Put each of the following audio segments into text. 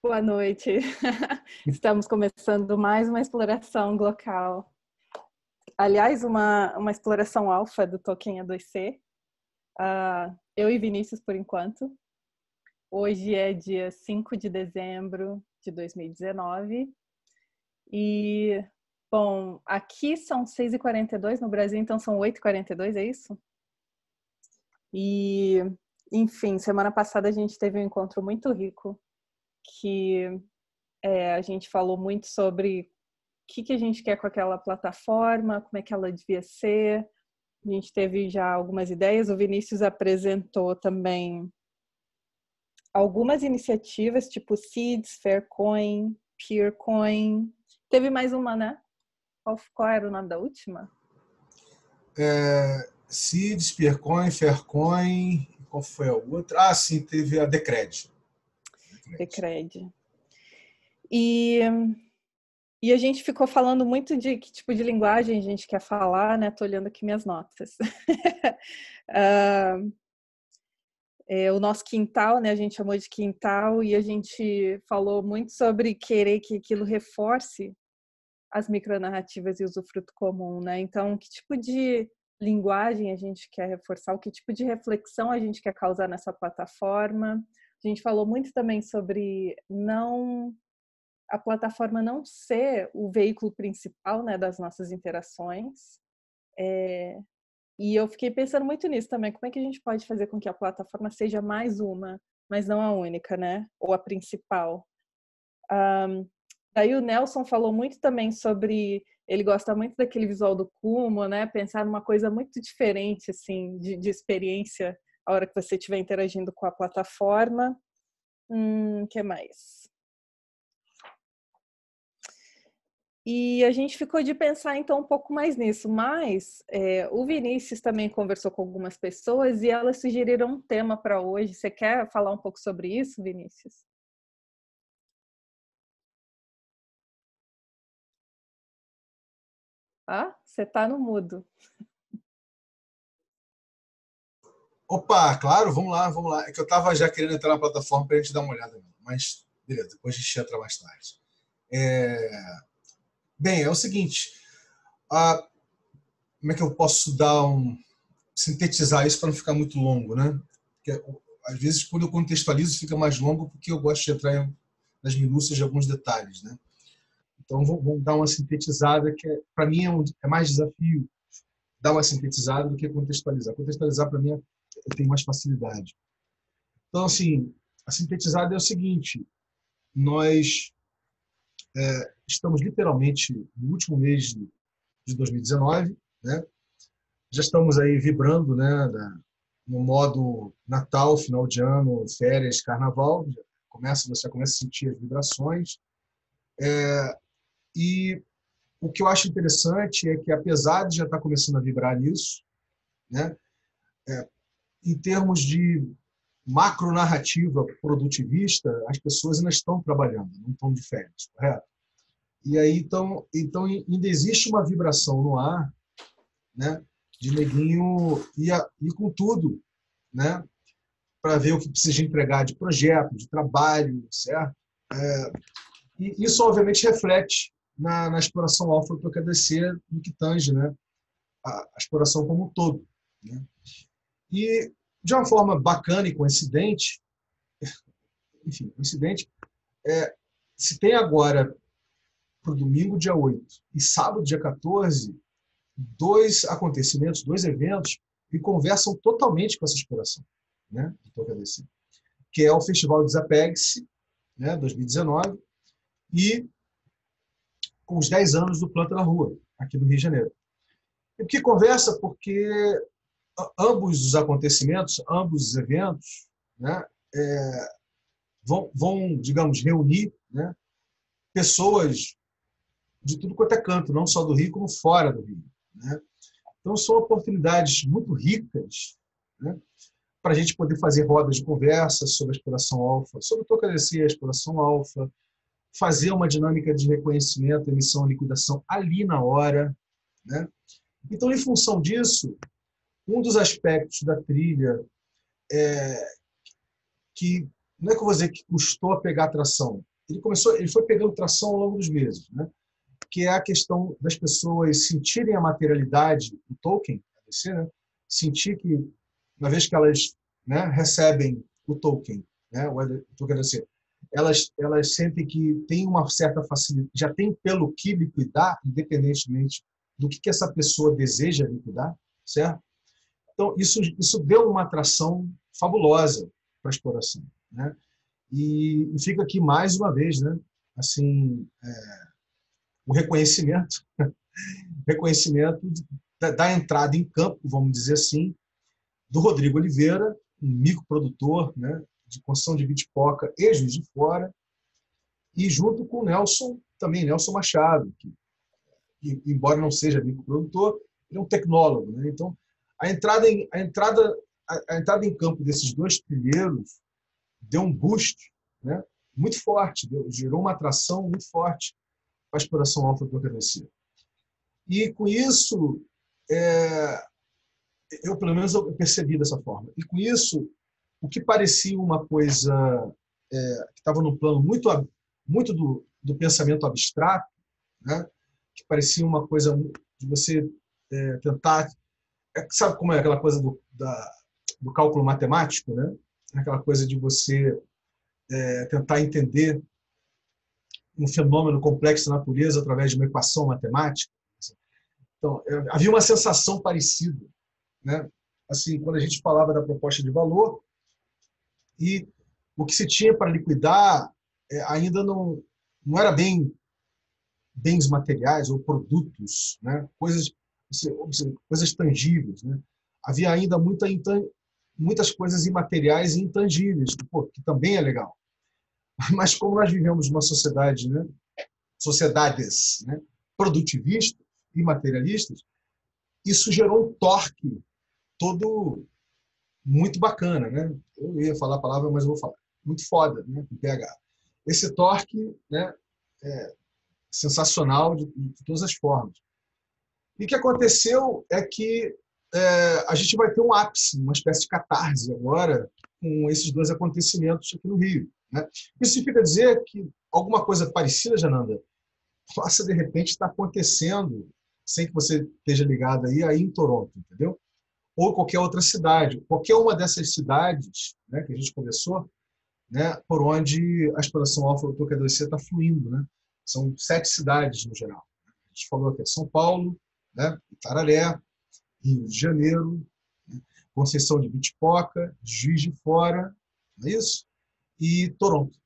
Boa noite. Estamos começando mais uma exploração local. Aliás, uma exploração alfa do token A2C. Eu e Vinícius, por enquanto. Hoje é dia 5 de dezembro de 2019. E, bom, aqui são 6h42 no Brasil, então são 8h42, é isso? E, enfim, semana passada a gente teve um encontro muito rico, que a gente falou muito sobre o que a gente quer com aquela plataforma, como é que ela devia ser. A gente teve já algumas ideias. O Vinícius apresentou também algumas iniciativas, tipo Seeds, Faircoin, Peercoin. Teve mais uma, né? Qual era o nome da última? Seeds, Peercoin, Faircoin. Qual foi a outra? Ah, sim, teve a Decred. Decred. E a gente ficou falando muito de que tipo de linguagem a gente quer falar, né? Tô olhando aqui minhas notas. O nosso quintal, né? A gente chamou de quintal e a gente falou muito sobre querer que aquilo reforce as micronarrativas e o usufruto comum, né? Então, que tipo de linguagem a gente quer reforçar? O que tipo de reflexão a gente quer causar nessa plataforma? A gente falou muito também sobre a plataforma não ser o veículo principal, né, das nossas interações. E eu fiquei pensando muito nisso também. Como é que a gente pode fazer com que a plataforma seja mais uma, mas não a única, né? Ou a principal. Daí o Nelson falou muito também sobre... Ele gosta muito daquele visual do Kumo, né? Pensar numa coisa muito diferente, assim, de experiência a hora que você estiver interagindo com a plataforma. Que mais? E a gente ficou de pensar, então, um pouco mais nisso. Mas o Vinícius também conversou com algumas pessoas e elas sugeriram um tema para hoje. Você quer falar um pouco sobre isso, Vinícius? Você está no mudo. Opa, claro, vamos lá, vamos lá. É que eu estava já querendo entrar na plataforma para a gente dar uma olhada. Mas, beleza, depois a gente entra mais tarde. Bem, é o seguinte. Como é que eu posso sintetizar isso para não ficar muito longo, né? Porque, às vezes, quando eu contextualizo, fica mais longo porque eu gosto de entrar nas minúcias de alguns detalhes, né? Então, vamos dar uma sintetizada que, para mim, é mais desafio dar uma sintetizada do que contextualizar. Contextualizar, para mim, eu tenho mais facilidade. Então, assim, a sintetizada é o seguinte: nós estamos literalmente no último mês de 2019, né? Já estamos aí vibrando, né, no modo Natal, final de ano, férias, carnaval. Você começa a sentir as vibrações. E o que eu acho interessante é que, apesar de já estar começando a vibrar nisso, né, em termos de macronarrativa produtivista, as pessoas ainda estão trabalhando, não estão de férias, correto? E aí, então ainda existe uma vibração no ar, né, de neguinho ir com tudo, né, para ver o que precisa entregar de projeto, de trabalho, certo? E isso, obviamente, reflete na exploração alfa do PKDC, no que tange, né, a exploração como um todo, né? E, de uma forma bacana e coincidente, se tem agora, para o domingo, dia 8, e sábado, dia 14, dois acontecimentos, dois eventos que conversam totalmente com essa exploração, né, do PKDC, que é o Festival Desapegue-se, né, 2019, e com os 10 anos do Planta na Rua, aqui no Rio de Janeiro. E que conversa porque ambos os acontecimentos, ambos os eventos, né, vão, digamos, reunir, né, pessoas de tudo quanto é canto, não só do Rio, como fora do Rio, né? Então, são oportunidades muito ricas, né, para a gente poder fazer rodas de conversa sobre a exploração alfa, sobre o que eu agradecer a exploração alfa, fazer uma dinâmica de reconhecimento, emissão e liquidação ali na hora, né? Então, em função disso, um dos aspectos da trilha que não é que eu vou dizer que custou a pegar atração, ele foi pegando tração ao longo dos meses, né? Que é a questão das pessoas sentirem a materialidade do token, né? Sentir que, uma vez que elas, né, recebem o token, né, o token ADC, elas sentem que tem uma certa facilidade, já tem pelo que liquidar, independentemente do que essa pessoa deseja liquidar, certo? Então, isso deu uma atração fabulosa para a exploração, né? E fica aqui mais uma vez, né, assim, o reconhecimento da entrada em campo, vamos dizer assim, do Rodrigo Oliveira, um microprodutor, né, de construção de Bitpoca e Juiz de Fora, e junto com o Nelson, também Nelson Machado, que embora não seja microprodutor, ele é um tecnólogo, né? Então, a entrada em campo desses dois trilheiros deu um boost, né, muito forte, gerou uma atração muito forte para a exploração alfa-tokenizada. E com isso, eu pelo menos eu percebi dessa forma. E com isso, o que parecia uma coisa que estava no plano muito do pensamento abstrato, né, que parecia uma coisa de você tentar... sabe como é aquela coisa do cálculo matemático, né? Aquela coisa de você tentar entender um fenômeno complexo da natureza através de uma equação matemática. Então, havia uma sensação parecida, né? Assim, quando a gente falava da proposta de valor, e o que se tinha para liquidar ainda não era bens materiais ou produtos, né? Coisas tangíveis, né? Havia ainda muitas coisas imateriais e intangíveis, que também é legal. Mas como nós vivemos numa sociedade, né? Sociedades, né, produtivistas e materialistas, isso gerou um torque todo muito bacana, né? Eu ia falar a palavra, mas eu vou falar. Muito foda, né? Com PH. Esse torque, né, é sensacional de todas as formas. E o que aconteceu é que a gente vai ter um ápice, uma espécie de catarse agora, com esses dois acontecimentos aqui no Rio, né? Isso significa dizer que alguma coisa parecida, Jananda, possa, de repente, estar acontecendo sem que você esteja ligado aí em Toronto, entendeu? Ou qualquer outra cidade. Qualquer uma dessas cidades, né, que a gente conversou, né, por onde a exploração alfa-tokenizada está fluindo, né? São 7 cidades, no geral. A gente falou aqui: São Paulo, né, Itararé, Rio de Janeiro, né, Conceição de Bitpoca, Juiz de Fora, não é isso? E Toronto,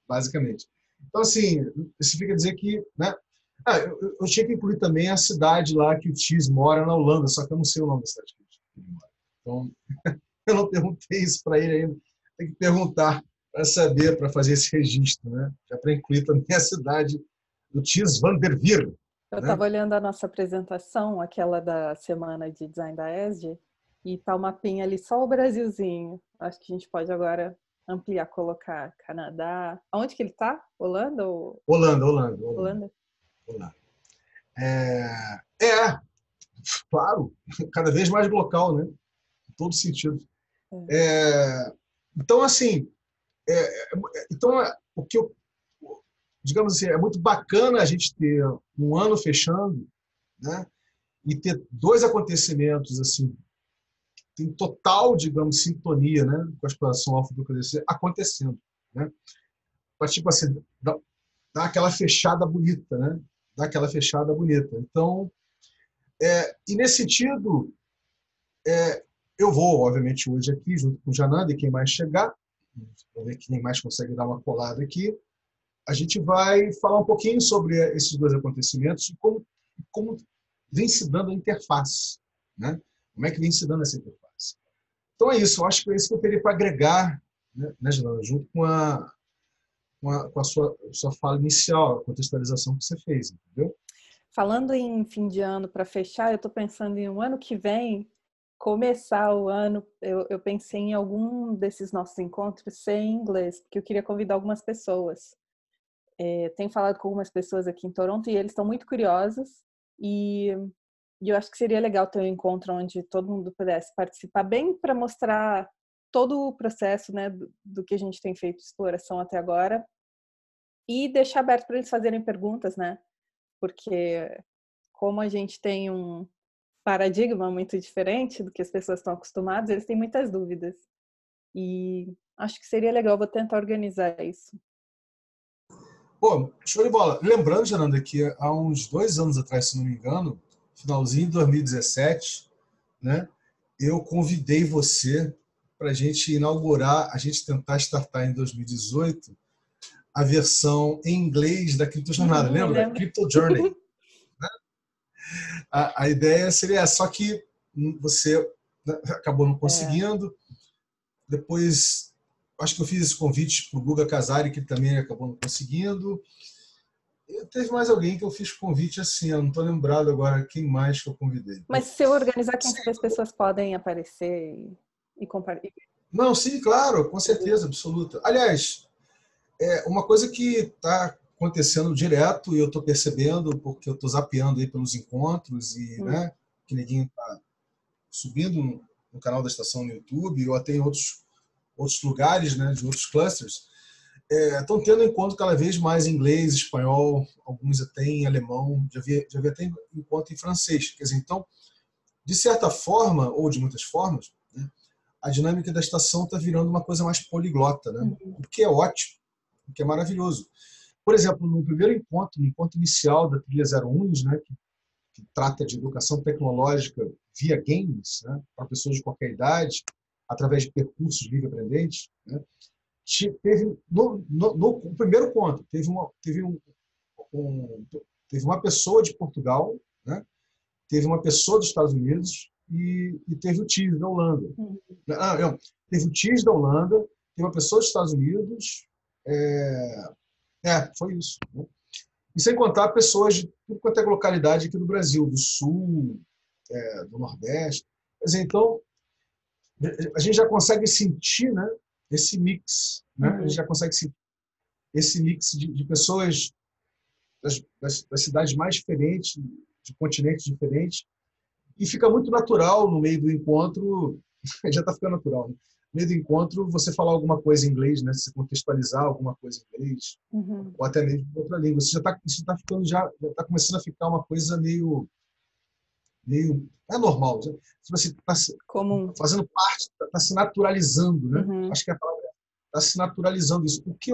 basicamente. Então, assim, significa dizer que, né? Eu tinha que incluir também a cidade lá que o X mora, na Holanda, só que eu não sei o nome da cidade que ele mora. Então, eu não perguntei isso para ele ainda. Tem que perguntar para saber, para fazer esse registro, né? Já para incluir também a cidade do Ties van der Veer. Eu Né? estava olhando a nossa apresentação, aquela da semana de design da ESG, e tá uma pinha ali só o Brasilzinho. Acho que a gente pode agora ampliar, colocar Canadá. Aonde que ele tá? Holanda ou Holanda. Claro, cada vez mais local, né? Em todo sentido. Então, assim, o que digamos assim, é muito bacana a gente ter um ano fechando, né? E ter dois acontecimentos assim, em total, digamos, sintonia, né, com a exploração alfa-tokenizada acontecendo, né? Para, tipo assim, dar aquela fechada bonita, né? Dar aquela fechada bonita. Então, e nesse sentido, eu vou, obviamente, hoje aqui, junto com o Jananda e quem mais chegar, vamos ver quem mais consegue dar uma colada aqui, a gente vai falar um pouquinho sobre esses dois acontecimentos e como vem se dando a interface, né? Como é que vem se dando essa interface. Então é isso, eu acho que é isso que eu teria para agregar, né, Jananda, junto com a sua fala inicial, a contextualização que você fez, entendeu? Falando em fim de ano, para fechar, eu estou pensando em um ano que vem, começar o ano, eu pensei em algum desses nossos encontros ser em inglês, porque eu queria convidar algumas pessoas. Tenho falado com algumas pessoas aqui em Toronto e eles estão muito curiosos e eu acho que seria legal ter um encontro onde todo mundo pudesse participar, bem para mostrar todo o processo, né, do que a gente tem feito de exploração até agora E deixar aberto para eles fazerem perguntas, né? Porque como a gente tem um paradigma muito diferente do que as pessoas estão acostumadas, eles têm muitas dúvidas. E acho que seria legal, vou tentar organizar isso. Pô, show de bola. Lembrando, Jananda, que há uns 2 anos atrás, se não me engano, finalzinho de 2017, né, eu convidei você para a gente inaugurar, a gente tentar startar em 2018 a versão em inglês da Criptojornada, lembra? Lembro. Crypto Journey. A ideia seria essa, só que você, né, acabou não conseguindo. Depois, acho que eu fiz esse convite para o Guga Casari, que ele também acabou não conseguindo. E teve mais alguém que eu fiz convite assim, eu não estou lembrado agora quem mais que eu convidei. Mas se eu organizar, quem sabe as pessoas podem aparecer e compartilhar. Não, sim, claro, com certeza, absoluta. Aliás, uma coisa que está acontecendo direto e eu estou percebendo, porque eu estou zapeando aí pelos encontros e, né, que ninguém está subindo no canal da estação no YouTube ou até em outros lugares, né, de outros clusters, estão tendo encontro cada vez mais em inglês, espanhol, alguns até em alemão, já vi até encontro em francês. Quer dizer, então, de certa forma, ou de muitas formas, né, a dinâmica da estação está virando uma coisa mais poliglota, né? O que é ótimo, o que é maravilhoso. Por exemplo, no primeiro encontro, no encontro inicial da Trilha 01, né, que trata de educação tecnológica via games, né, para pessoas de qualquer idade, através de percursos livre-aprendentes, né, teve no primeiro ponto teve uma pessoa de Portugal, né? Teve uma pessoa dos Estados Unidos e teve o TIS da Holanda. Teve o TIS da Holanda, teve uma pessoa dos Estados Unidos, foi isso, né? E sem contar pessoas de tudo quanto é localidade aqui do Brasil, do Sul, do Nordeste. Quer dizer, então, a gente já consegue sentir, né, esse mix, né? A gente já consegue sentir esse mix de pessoas das cidades mais diferentes, de continentes diferentes, e fica muito natural no meio do encontro, já está ficando natural, né? No meio do encontro, você falar alguma coisa em inglês, né? Se contextualizar alguma coisa em inglês, ou até mesmo em outra língua. Isso está ficando já está começando a ficar uma coisa meio é normal. Você está fazendo parte, está se naturalizando, né? Acho que a palavra está se naturalizando isso. O que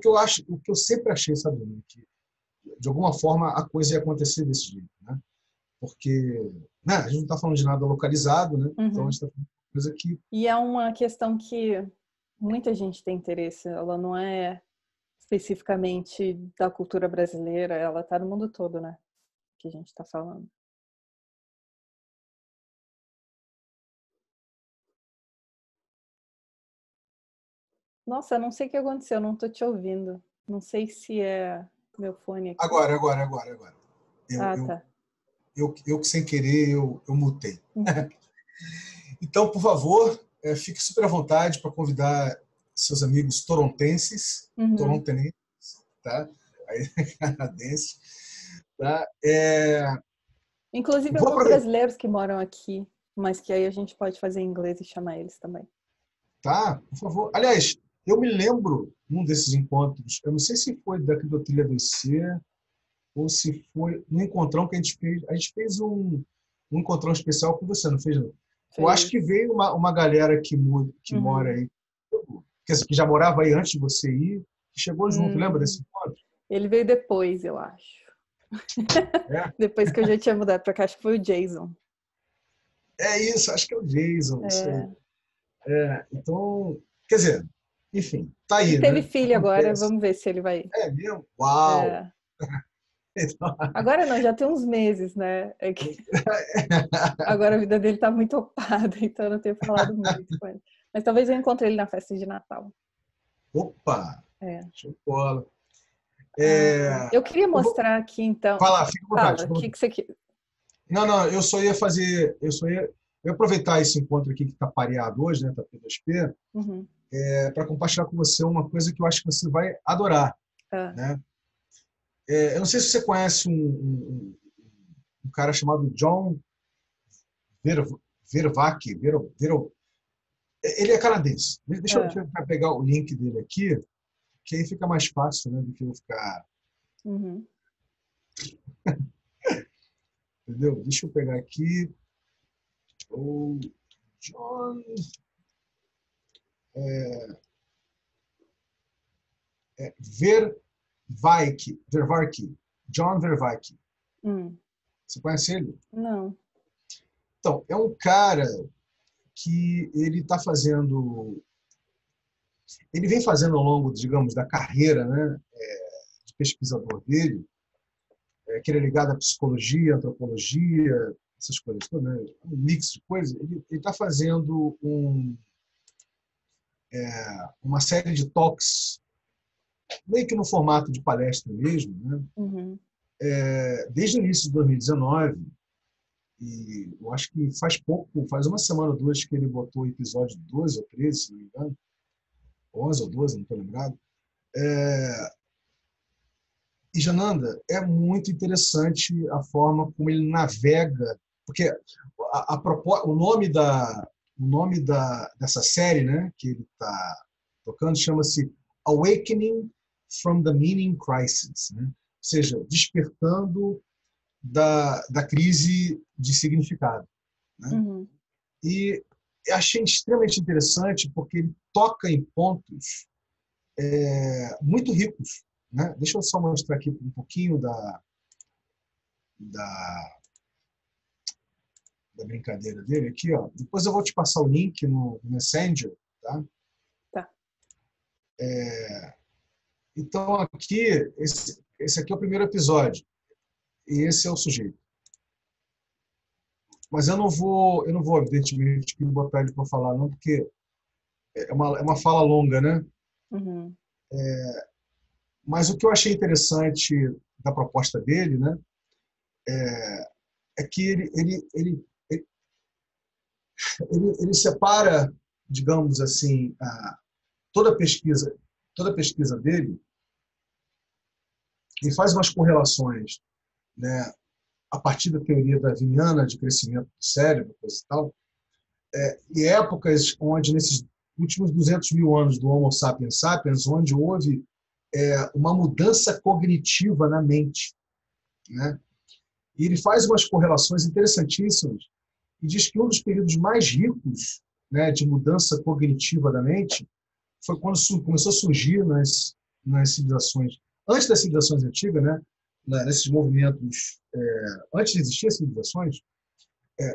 eu acho, o que eu sempre achei, sabe, que de alguma forma a coisa ia acontecer desse jeito, né? Porque, né, a gente não está falando de nada localizado, né? Então a gente está falando de coisa que... E é uma questão que muita gente tem interesse, ela não é especificamente da cultura brasileira, ela está no mundo todo, né? Que a gente está falando. Nossa, eu não sei o que aconteceu, eu não estou te ouvindo. Não sei se é meu fone aqui. Agora. Tá. Eu que sem querer, eu mutei. Então, por favor, fique super à vontade para convidar seus amigos torontenses, tá? Aí, canadenses, tá? Inclusive alguns brasileiros que moram aqui, mas que aí a gente pode fazer em inglês e chamar eles também. Tá, por favor. Aliás, eu me lembro num desses encontros, eu não sei se foi daqui da Trilha 2C ou se foi um encontrão que a gente fez. A gente fez um encontrão especial com você, não fez? Não? Eu acho que veio uma galera que mora aí, que já morava aí antes de você ir, que chegou junto, lembra desse encontro? Ele veio depois, eu acho. Depois que eu já tinha mudado para cá, acho que foi o Jason. É isso, acho que é o Jason. Isso aí. Então, quer dizer, enfim, tá aí, e teve né? filho agora, vamos ver se ele vai. É mesmo? Uau! Então... Agora não, já tem uns meses, né? Agora a vida dele tá muito ocupada, então eu não tenho falado muito com ele. Mas talvez eu encontre ele na festa de Natal. Opa! Show de bola. Eu queria mostrar aqui, então. Fala, fica à vontade. Fala, o que você quer? Não, eu só ia fazer. Eu ia aproveitar esse encontro aqui que está pareado hoje, né? Tá P2P, para compartilhar com você uma coisa que eu acho que você vai adorar. Né? Eu não sei se você conhece um cara chamado John Vervaeke. Ele é canadense. Deixa eu pegar o link dele aqui. que aí fica mais fácil, né, do que eu ficar... Uhum. Entendeu? Deixa eu pegar aqui. O John Vervaeke. John Vervaeke. Você conhece ele? Não. Então, é um cara que ele está fazendo... Ele vem fazendo ao longo, digamos, da carreira, né, de pesquisador dele, que ele é ligado à psicologia, antropologia, essas coisas todas, né, um mix de coisas. Ele está fazendo uma série de talks, meio que no formato de palestra mesmo, né, Uhum. desde o início de 2019, e eu acho que faz uma semana ou duas que ele botou o episódio 12 ou 13, se não me engano, 11 ou 12, não estou lembrado. E, Jananda, é muito interessante a forma como ele navega, porque o nome dessa série, né, que ele está tocando chama-se Awakening from the Meaning Crisis, né? Ou seja, despertando da crise de significado, né? Uhum. E eu achei extremamente interessante porque ele toca em pontos muito ricos, né? Deixa eu só mostrar aqui um pouquinho da, da brincadeira dele aqui, ó. Depois eu vou te passar o link no Messenger, tá? Tá. Então aqui esse aqui é o primeiro episódio e esse é o sujeito. Mas eu não vou evidentemente botar ele para falar não, porque é uma fala longa, né? Uhum. Mas o que eu achei interessante da proposta dele, né, é que ele separa, digamos assim, toda a pesquisa dele e faz umas correlações, né, a partir da teoria darwiniana de crescimento do cérebro, coisa e tal, e épocas onde, nesses últimos 200 mil anos do Homo sapiens sapiens, onde houve uma mudança cognitiva na mente, né? E ele faz umas correlações interessantíssimas e diz que um dos períodos mais ricos, né, de mudança cognitiva da mente foi quando começou a surgir nas civilizações, antes das civilizações antigas, né, nesses movimentos, antes de existir as civilizações,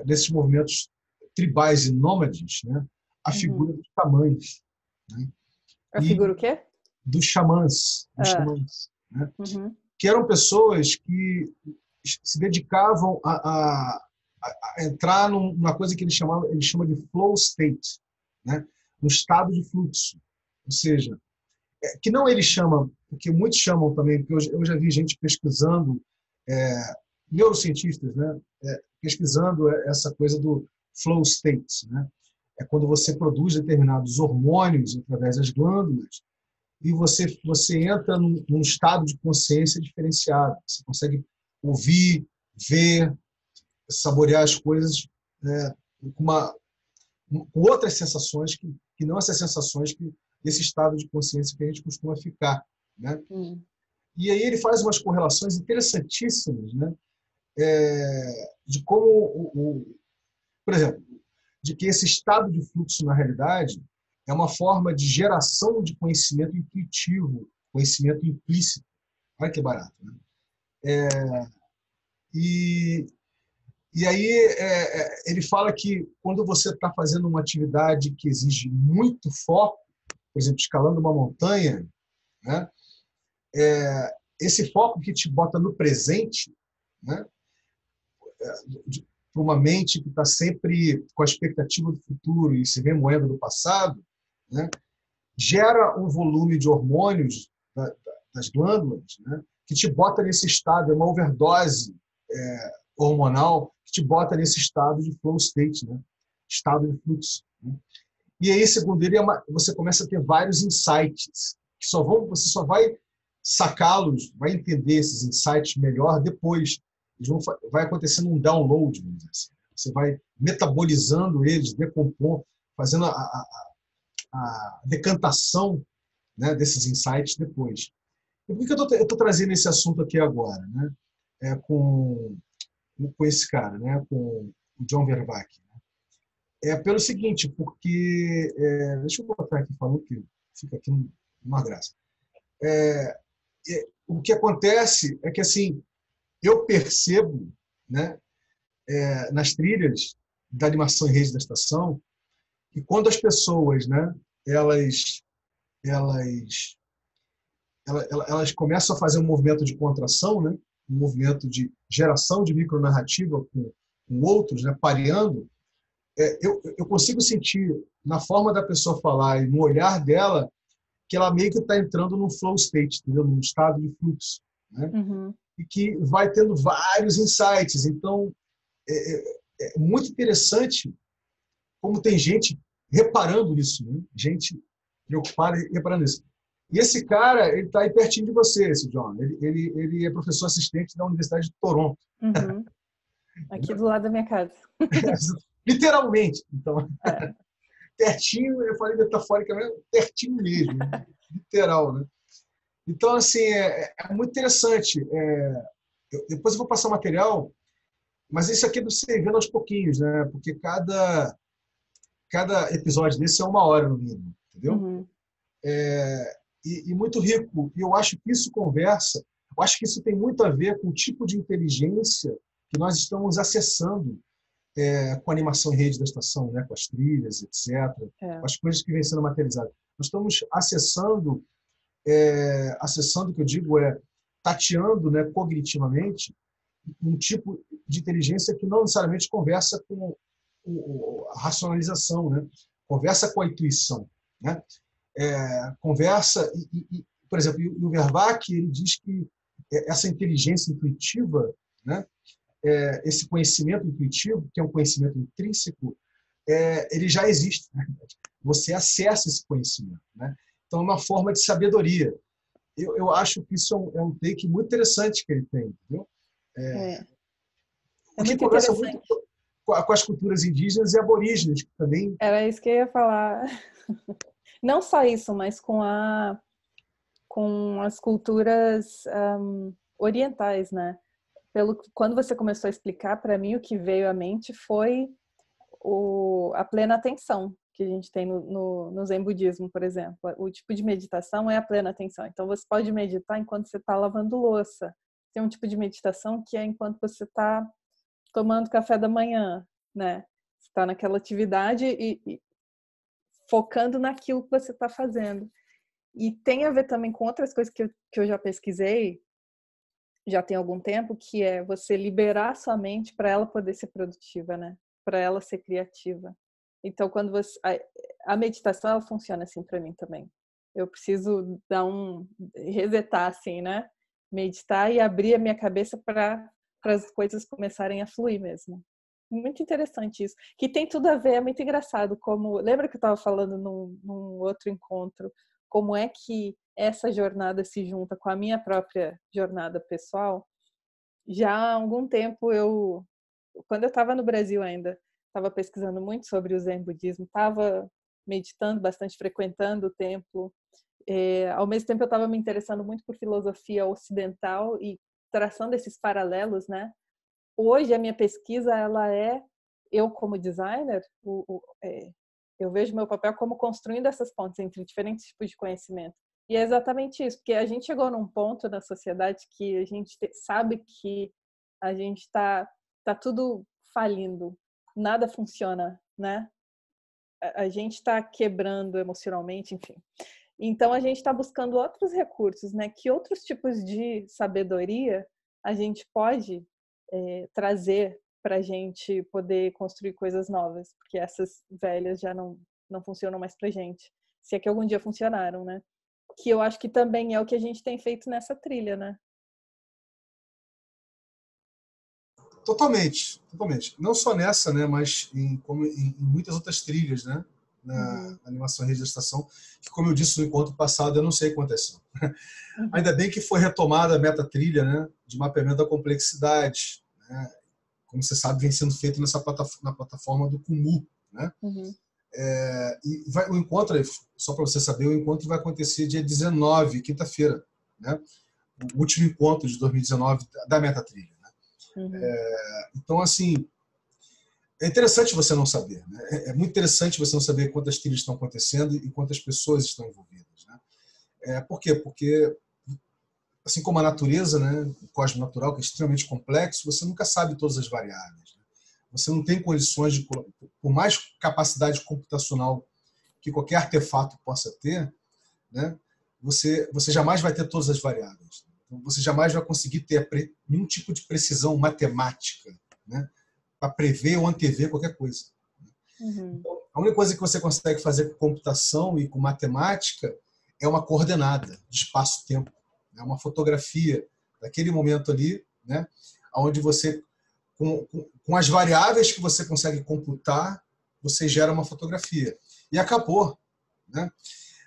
nesses movimentos tribais e nômades, né, a figura dos xamãs. Né, A e figura o quê? dos xamãs, né, Uhum. que eram pessoas que se dedicavam a entrar numa coisa que ele chama de flow state, né, um estado de fluxo. Ou seja, que não ele chama, porque muitos chamam também, porque eu já vi gente pesquisando, neurocientistas, né, pesquisando essa coisa do flow state, né? É quando você produz determinados hormônios através das glândulas e você entra num estado de consciência diferenciado. Você consegue ouvir, ver, saborear as coisas, né, com outras sensações que não essas sensações desse estado de consciência que a gente costuma ficar, né? E aí ele faz umas correlações interessantíssimas, né? De como, por exemplo, de que esse estado de fluxo, na realidade, é uma forma de geração de conhecimento intuitivo, conhecimento implícito. Olha que barato, né? E aí ele fala que quando você está fazendo uma atividade que exige muito foco, por exemplo, escalando uma montanha, né, esse foco que te bota no presente, né, para uma mente que está sempre com a expectativa do futuro e se remoendo do passado, né, gera um volume de hormônios das glândulas, né, que te bota nesse estado, é uma overdose hormonal que te bota nesse estado de flow state, né, estado de fluxo. Né. E aí, segundo ele, você começa a ter vários insights, que você só vai sacá-los, vai entender esses insights melhor depois. Vai acontecendo um download, vamos dizer assim. Você vai metabolizando eles, decompondo, fazendo a decantação né, desses insights depois. E por que eu estou trazendo esse assunto aqui agora, né? Com esse cara, né? Com o John Vervaeke. Pelo seguinte, porque... deixa eu botar aqui falando que fica aqui uma graça. O que acontece é que, assim, eu percebo, né, nas trilhas da animação em rede da estação, que quando as pessoas, né, elas começam a fazer um movimento de contração, né, um movimento de geração de micronarrativa com outros, né, pareando, eu consigo sentir na forma da pessoa falar e no olhar dela que ela meio que está entrando num flow state, entendeu? Num estado de fluxo, né? Uhum. E que vai tendo vários insights. Então, é muito interessante como tem gente reparando nisso, né? Gente preocupada e reparando nisso. E esse cara, ele está aí pertinho de você, esse John. Ele é professor assistente da Universidade de Toronto. Uhum. Aqui do lado da minha casa. Literalmente. Então, pertinho, eu falei metaforicamente, pertinho mesmo. Literal, né? Então, assim, é muito interessante. Depois eu vou passar o material, mas isso aqui é você vendo aos pouquinhos, né? Porque cada episódio desse é 1 hora no mínimo, entendeu? Uhum. E muito rico. E eu acho que isso conversa, eu acho que isso tem muito a ver com o tipo de inteligência que nós estamos acessando com a animação em rede da estação, né? Com as trilhas, etc., com as coisas que vêm sendo materializadas. Nós estamos acessando, que eu digo tateando, né, cognitivamente, um tipo de inteligência que não necessariamente conversa com a racionalização, né? Conversa com a intuição, né? Conversa por exemplo, o Vervaeke, ele diz que essa inteligência intuitiva, né? Esse conhecimento intuitivo, que é um conhecimento intrínseco, ele já existe, né? Você acessa esse conhecimento, né? Então, é uma forma de sabedoria. Eu acho que isso é um take muito interessante que ele tem, entendeu? O que muito conversa muito com as culturas indígenas e aborígenes, que também... Era isso que eu ia falar. Não só isso, mas com as culturas orientais, né? Quando você começou a explicar, para mim o que veio à mente foi a plena atenção que a gente tem no Zen budismo, por exemplo. O tipo de meditação é a plena atenção. Então você pode meditar enquanto você está lavando louça. Tem um tipo de meditação que é enquanto você está tomando café da manhã, né? Você está naquela atividade e focando naquilo que você está fazendo. E tem a ver também com outras coisas que eu já pesquisei, já tem algum tempo, que é você liberar sua mente para ela poder ser produtiva, né? Para ela ser criativa. Então, quando a meditação, ela funciona assim para mim também. Eu preciso resetar assim, né? Meditar e abrir a minha cabeça para as coisas começarem a fluir mesmo. Muito interessante isso. Que tem tudo a ver, é muito engraçado. Lembra que eu estava falando num outro encontro, como é que essa jornada se junta com a minha própria jornada pessoal? Já há algum tempo, quando eu estava no Brasil ainda, estava pesquisando muito sobre o Zen budismo, estava meditando bastante, frequentando o templo. Ao mesmo tempo, eu estava me interessando muito por filosofia ocidental e traçando esses paralelos, né? Hoje, a minha pesquisa, eu como designer, eu vejo meu papel como construindo essas pontes entre diferentes tipos de conhecimento. E é exatamente isso, porque a gente chegou num ponto na sociedade que a gente sabe que a gente tá tudo falindo, nada funciona, né? A gente está quebrando emocionalmente, enfim. Então, a gente está buscando outros recursos, né? Que outros tipos de sabedoria a gente pode trazer para a gente poder construir coisas novas, porque essas velhas já não funcionam mais para gente. Se é que algum dia funcionaram, né? Que eu acho que também é o que a gente tem feito nessa trilha, né? Totalmente, totalmente. Não só nessa, né, mas como em muitas outras trilhas, né, na animação em rede da estação, que, como eu disse no encontro passado, eu não sei quantas são. Ainda bem que foi retomada a meta-trilha, né, de mapeamento da complexidade, né, como você sabe, vem sendo feito na plataforma do Kumu, né? O encontro, só para você saber, o encontro vai acontecer dia 19, quinta-feira, né? O último encontro de 2019 da Metatrilha. Né? Uhum. Então, assim, é interessante você não saber. Né? É muito interessante você não saber quantas trilhas estão acontecendo e quantas pessoas estão envolvidas. Né? Por quê? Porque, assim como a natureza, né, o cosmos natural, que é extremamente complexo, você nunca sabe todas as variáveis. Né? Você não tem condições de, por mais capacidade computacional que qualquer artefato possa ter, né, você jamais vai ter todas as variáveis. Então, você jamais vai conseguir ter nenhum tipo de precisão matemática, né, para prever ou antever qualquer coisa. Uhum. Então, a única coisa que você consegue fazer com computação e com matemática é uma coordenada de espaço-tempo, né, uma fotografia daquele momento ali, né, onde você, com as variáveis que você consegue computar, você gera uma fotografia. E acabou. Né?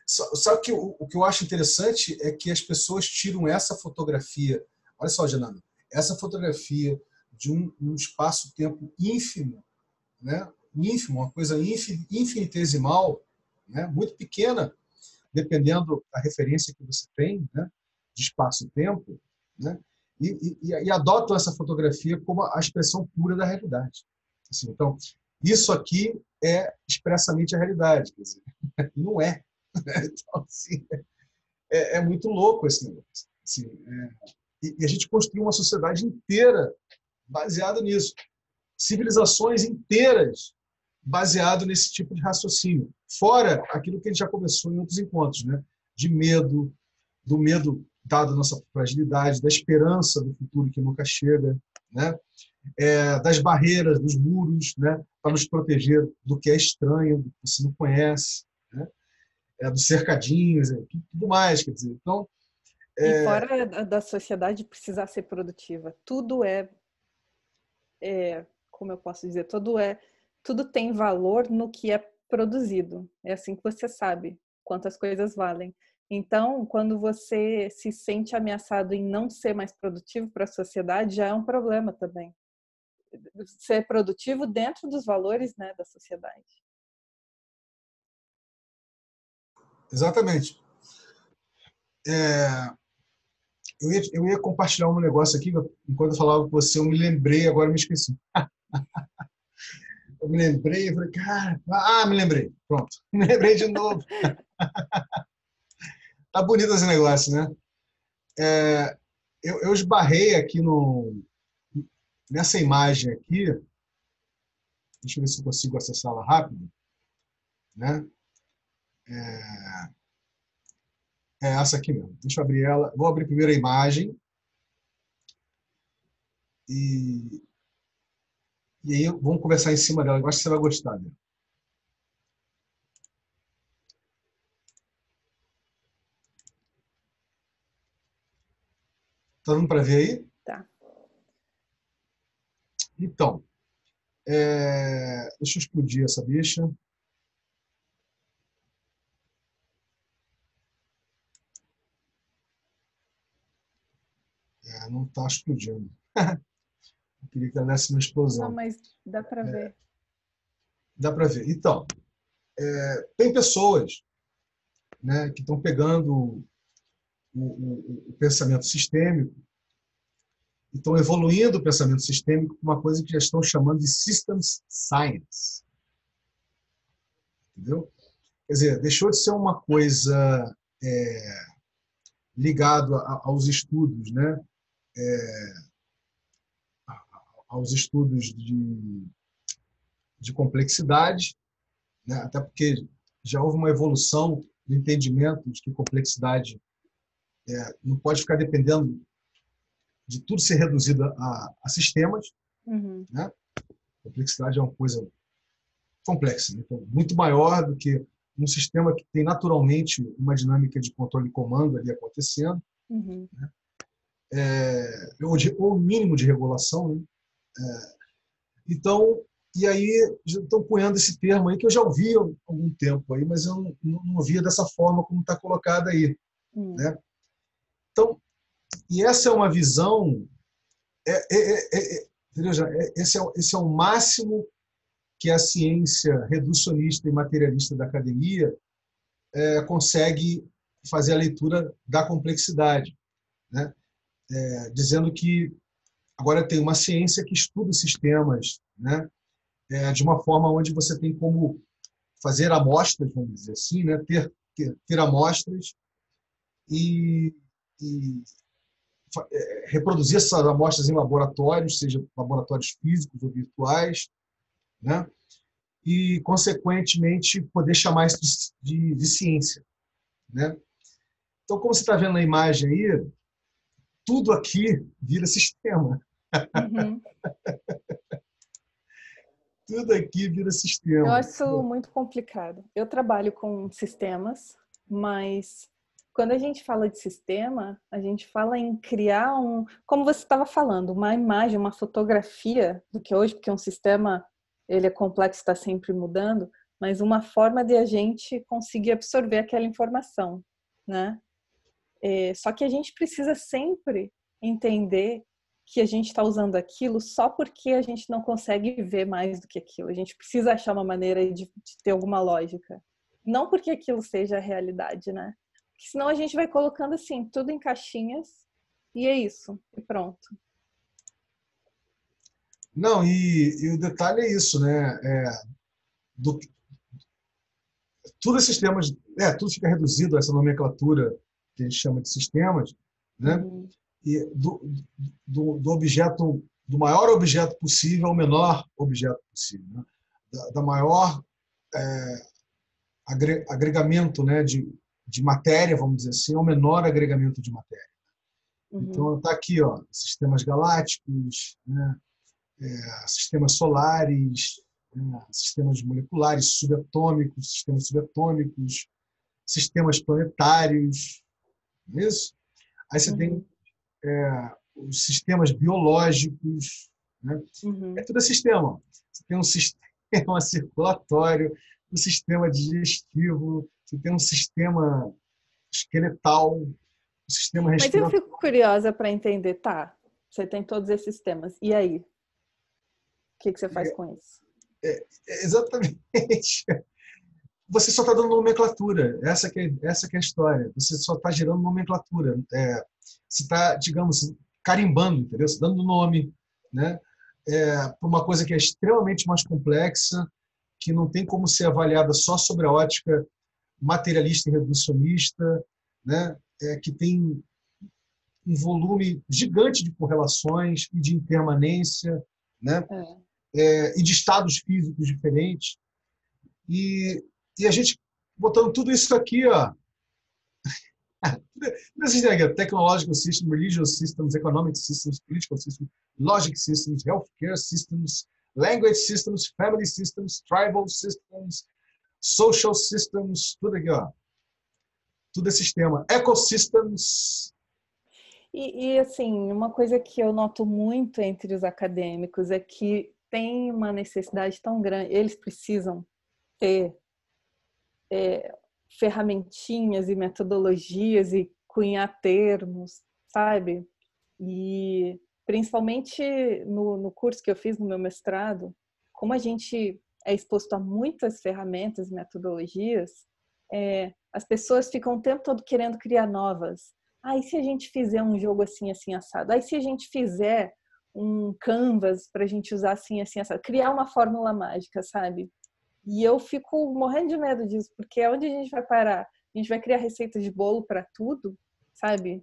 Só que o que eu acho interessante é que as pessoas tiram essa fotografia, olha só, Genaro, essa fotografia de um espaço-tempo ínfimo, né? Ínfimo, uma coisa infinitesimal, né? Muito pequena, dependendo da referência que você tem, né? De espaço-tempo, né? E adotam essa fotografia como a expressão pura da realidade. Assim, então, isso aqui é expressamente a realidade, quer dizer, não é. Então, assim, é muito louco esse negócio. Assim, e a gente construiu uma sociedade inteira baseada nisso. Civilizações inteiras baseado nesse tipo de raciocínio. Fora aquilo que a gente já conversou em outros encontros, né? De medo, do medo dado a nossa fragilidade, da esperança do futuro que nunca chega, né? Das barreiras, dos muros, né? Para nos proteger do que é estranho, do que você não conhece, né? Dos cercadinhos, tudo mais, quer dizer. Então, E fora da sociedade precisar ser produtiva, tudo como eu posso dizer, tudo tem valor no que é produzido. É assim que você sabe quantas coisas valem. Então, quando você se sente ameaçado em não ser mais produtivo para a sociedade, já é um problema também. Ser produtivo dentro dos valores, né, da sociedade. exatamente. Eu ia compartilhar um negócio aqui, enquanto eu falava com você, eu me lembrei, agora me esqueci. Eu me lembrei, eu falei, cara, me lembrei. Pronto, me lembrei de novo. Tá bonito esse negócio, né? Eu esbarrei aqui nessa imagem aqui, deixa eu ver se eu consigo acessá-la rápido, né? É essa aqui mesmo. Deixa eu abrir ela. Vou abrir primeiro a imagem e, e aí vamos conversar em cima dela. Eu acho que você vai gostar dela. Tá dando para ver aí? Tá. Então, deixa eu explodir essa bicha. Não está explodindo. Eu queria que ela desse uma Não, explosão. mas dá para ver. Dá para ver. Então, tem pessoas, né, que estão pegando o pensamento sistêmico e estão evoluindo o pensamento sistêmico para uma coisa que já estão chamando de systems science. Entendeu? Quer dizer, deixou de ser uma coisa ligada aos estudos, né? Aos estudos de complexidade, né? Até porque já houve uma evolução do entendimento de que complexidade não pode ficar dependendo de tudo ser reduzido a sistemas. Uhum. Né? Complexidade é uma coisa complexa, né? Então, muito maior do que um sistema que tem naturalmente uma dinâmica de controle e comando ali acontecendo, Uhum. né? Ou um mínimo de regulação. Né? Então, e aí já estão cunhando esse termo aí que eu já ouvi há algum tempo aí, mas eu não ouvia dessa forma como está colocado aí. Uhum. Né? Então, e essa é uma visão, entendeu? Esse é o máximo que a ciência reducionista e materialista da academia consegue fazer a leitura da complexidade, né? Dizendo que agora tem uma ciência que estuda sistemas, né? De uma forma onde você tem como fazer amostras, vamos dizer assim, né? Ter amostras e reproduzir essas amostras em laboratórios, seja laboratórios físicos ou virtuais, né? E, consequentemente, poder chamar isso de ciência, né? Então, como você está vendo na imagem aí, tudo aqui vira sistema. Uhum. Tudo aqui vira Eu sistema. acho isso muito complicado. Eu trabalho com sistemas, mas quando a gente fala de sistema, a gente fala em criar como você estava falando, uma imagem, uma fotografia do que hoje, porque um sistema ele é complexo, está sempre mudando, mas uma forma de a gente conseguir absorver aquela informação, né? Só que a gente precisa sempre entender que a gente está usando aquilo só porque a gente não consegue ver mais do que aquilo. A gente precisa achar uma maneira de ter alguma lógica. Não porque aquilo seja a realidade, né? Porque senão a gente vai colocando assim, tudo em caixinhas e é isso, e pronto. Não, e o detalhe é isso, né? Do, tudo é sistemas, tudo fica reduzido a essa nomenclatura que a gente chama de sistemas, né? Uhum. E do objeto, do maior objeto possível ao menor objeto possível, né? Da maior agregamento, né, de matéria, vamos dizer assim, ao menor agregamento de matéria. Uhum. Então está aqui, ó, sistemas galácticos, né, sistemas solares, né, sistemas moleculares, subatômicos, sistemas planetários, não é isso? Aí você tem Uhum. os sistemas biológicos, né? Uhum. Tudo é sistema. Você tem um sistema circulatório, um sistema digestivo, você tem um sistema esqueletal, um sistema Mas eu respiratório. fico curiosa para entender, tá? Você tem todos esses temas. E aí? O que você faz com isso? Exatamente. Você só está dando nomenclatura. Essa que é a história. Você só está gerando nomenclatura. Você está, digamos, carimbando, entendeu? Você dando nome, né? Para uma coisa que é extremamente mais complexa, que não tem como ser avaliada só sobre a ótica materialista e reducionista, né? Que tem um volume gigante de correlações e de impermanência, né? É. E de estados físicos diferentes. E a gente botando tudo isso aqui, ó, technological systems, religious systems, economic systems, political systems, logic systems, healthcare systems, language systems, family systems, tribal systems, social systems, tudo aqui, ó. Tudo é sistema. Ecosystems. Assim, uma coisa que eu noto muito entre os acadêmicos é que tem uma necessidade tão grande, eles precisam ter ferramentinhas e metodologias e cunhar termos, sabe? E principalmente no curso que eu fiz no meu mestrado, como a gente é exposto a muitas ferramentas, metodologias, as pessoas ficam o tempo todo querendo criar novas. E se a gente fizer um jogo assim, assim, assado? E se a gente fizer um canvas para a gente usar assim, assim, assado? Criar uma fórmula mágica, sabe? E eu fico morrendo de medo disso, porque é onde a gente vai parar? A gente vai criar receita de bolo para tudo, sabe?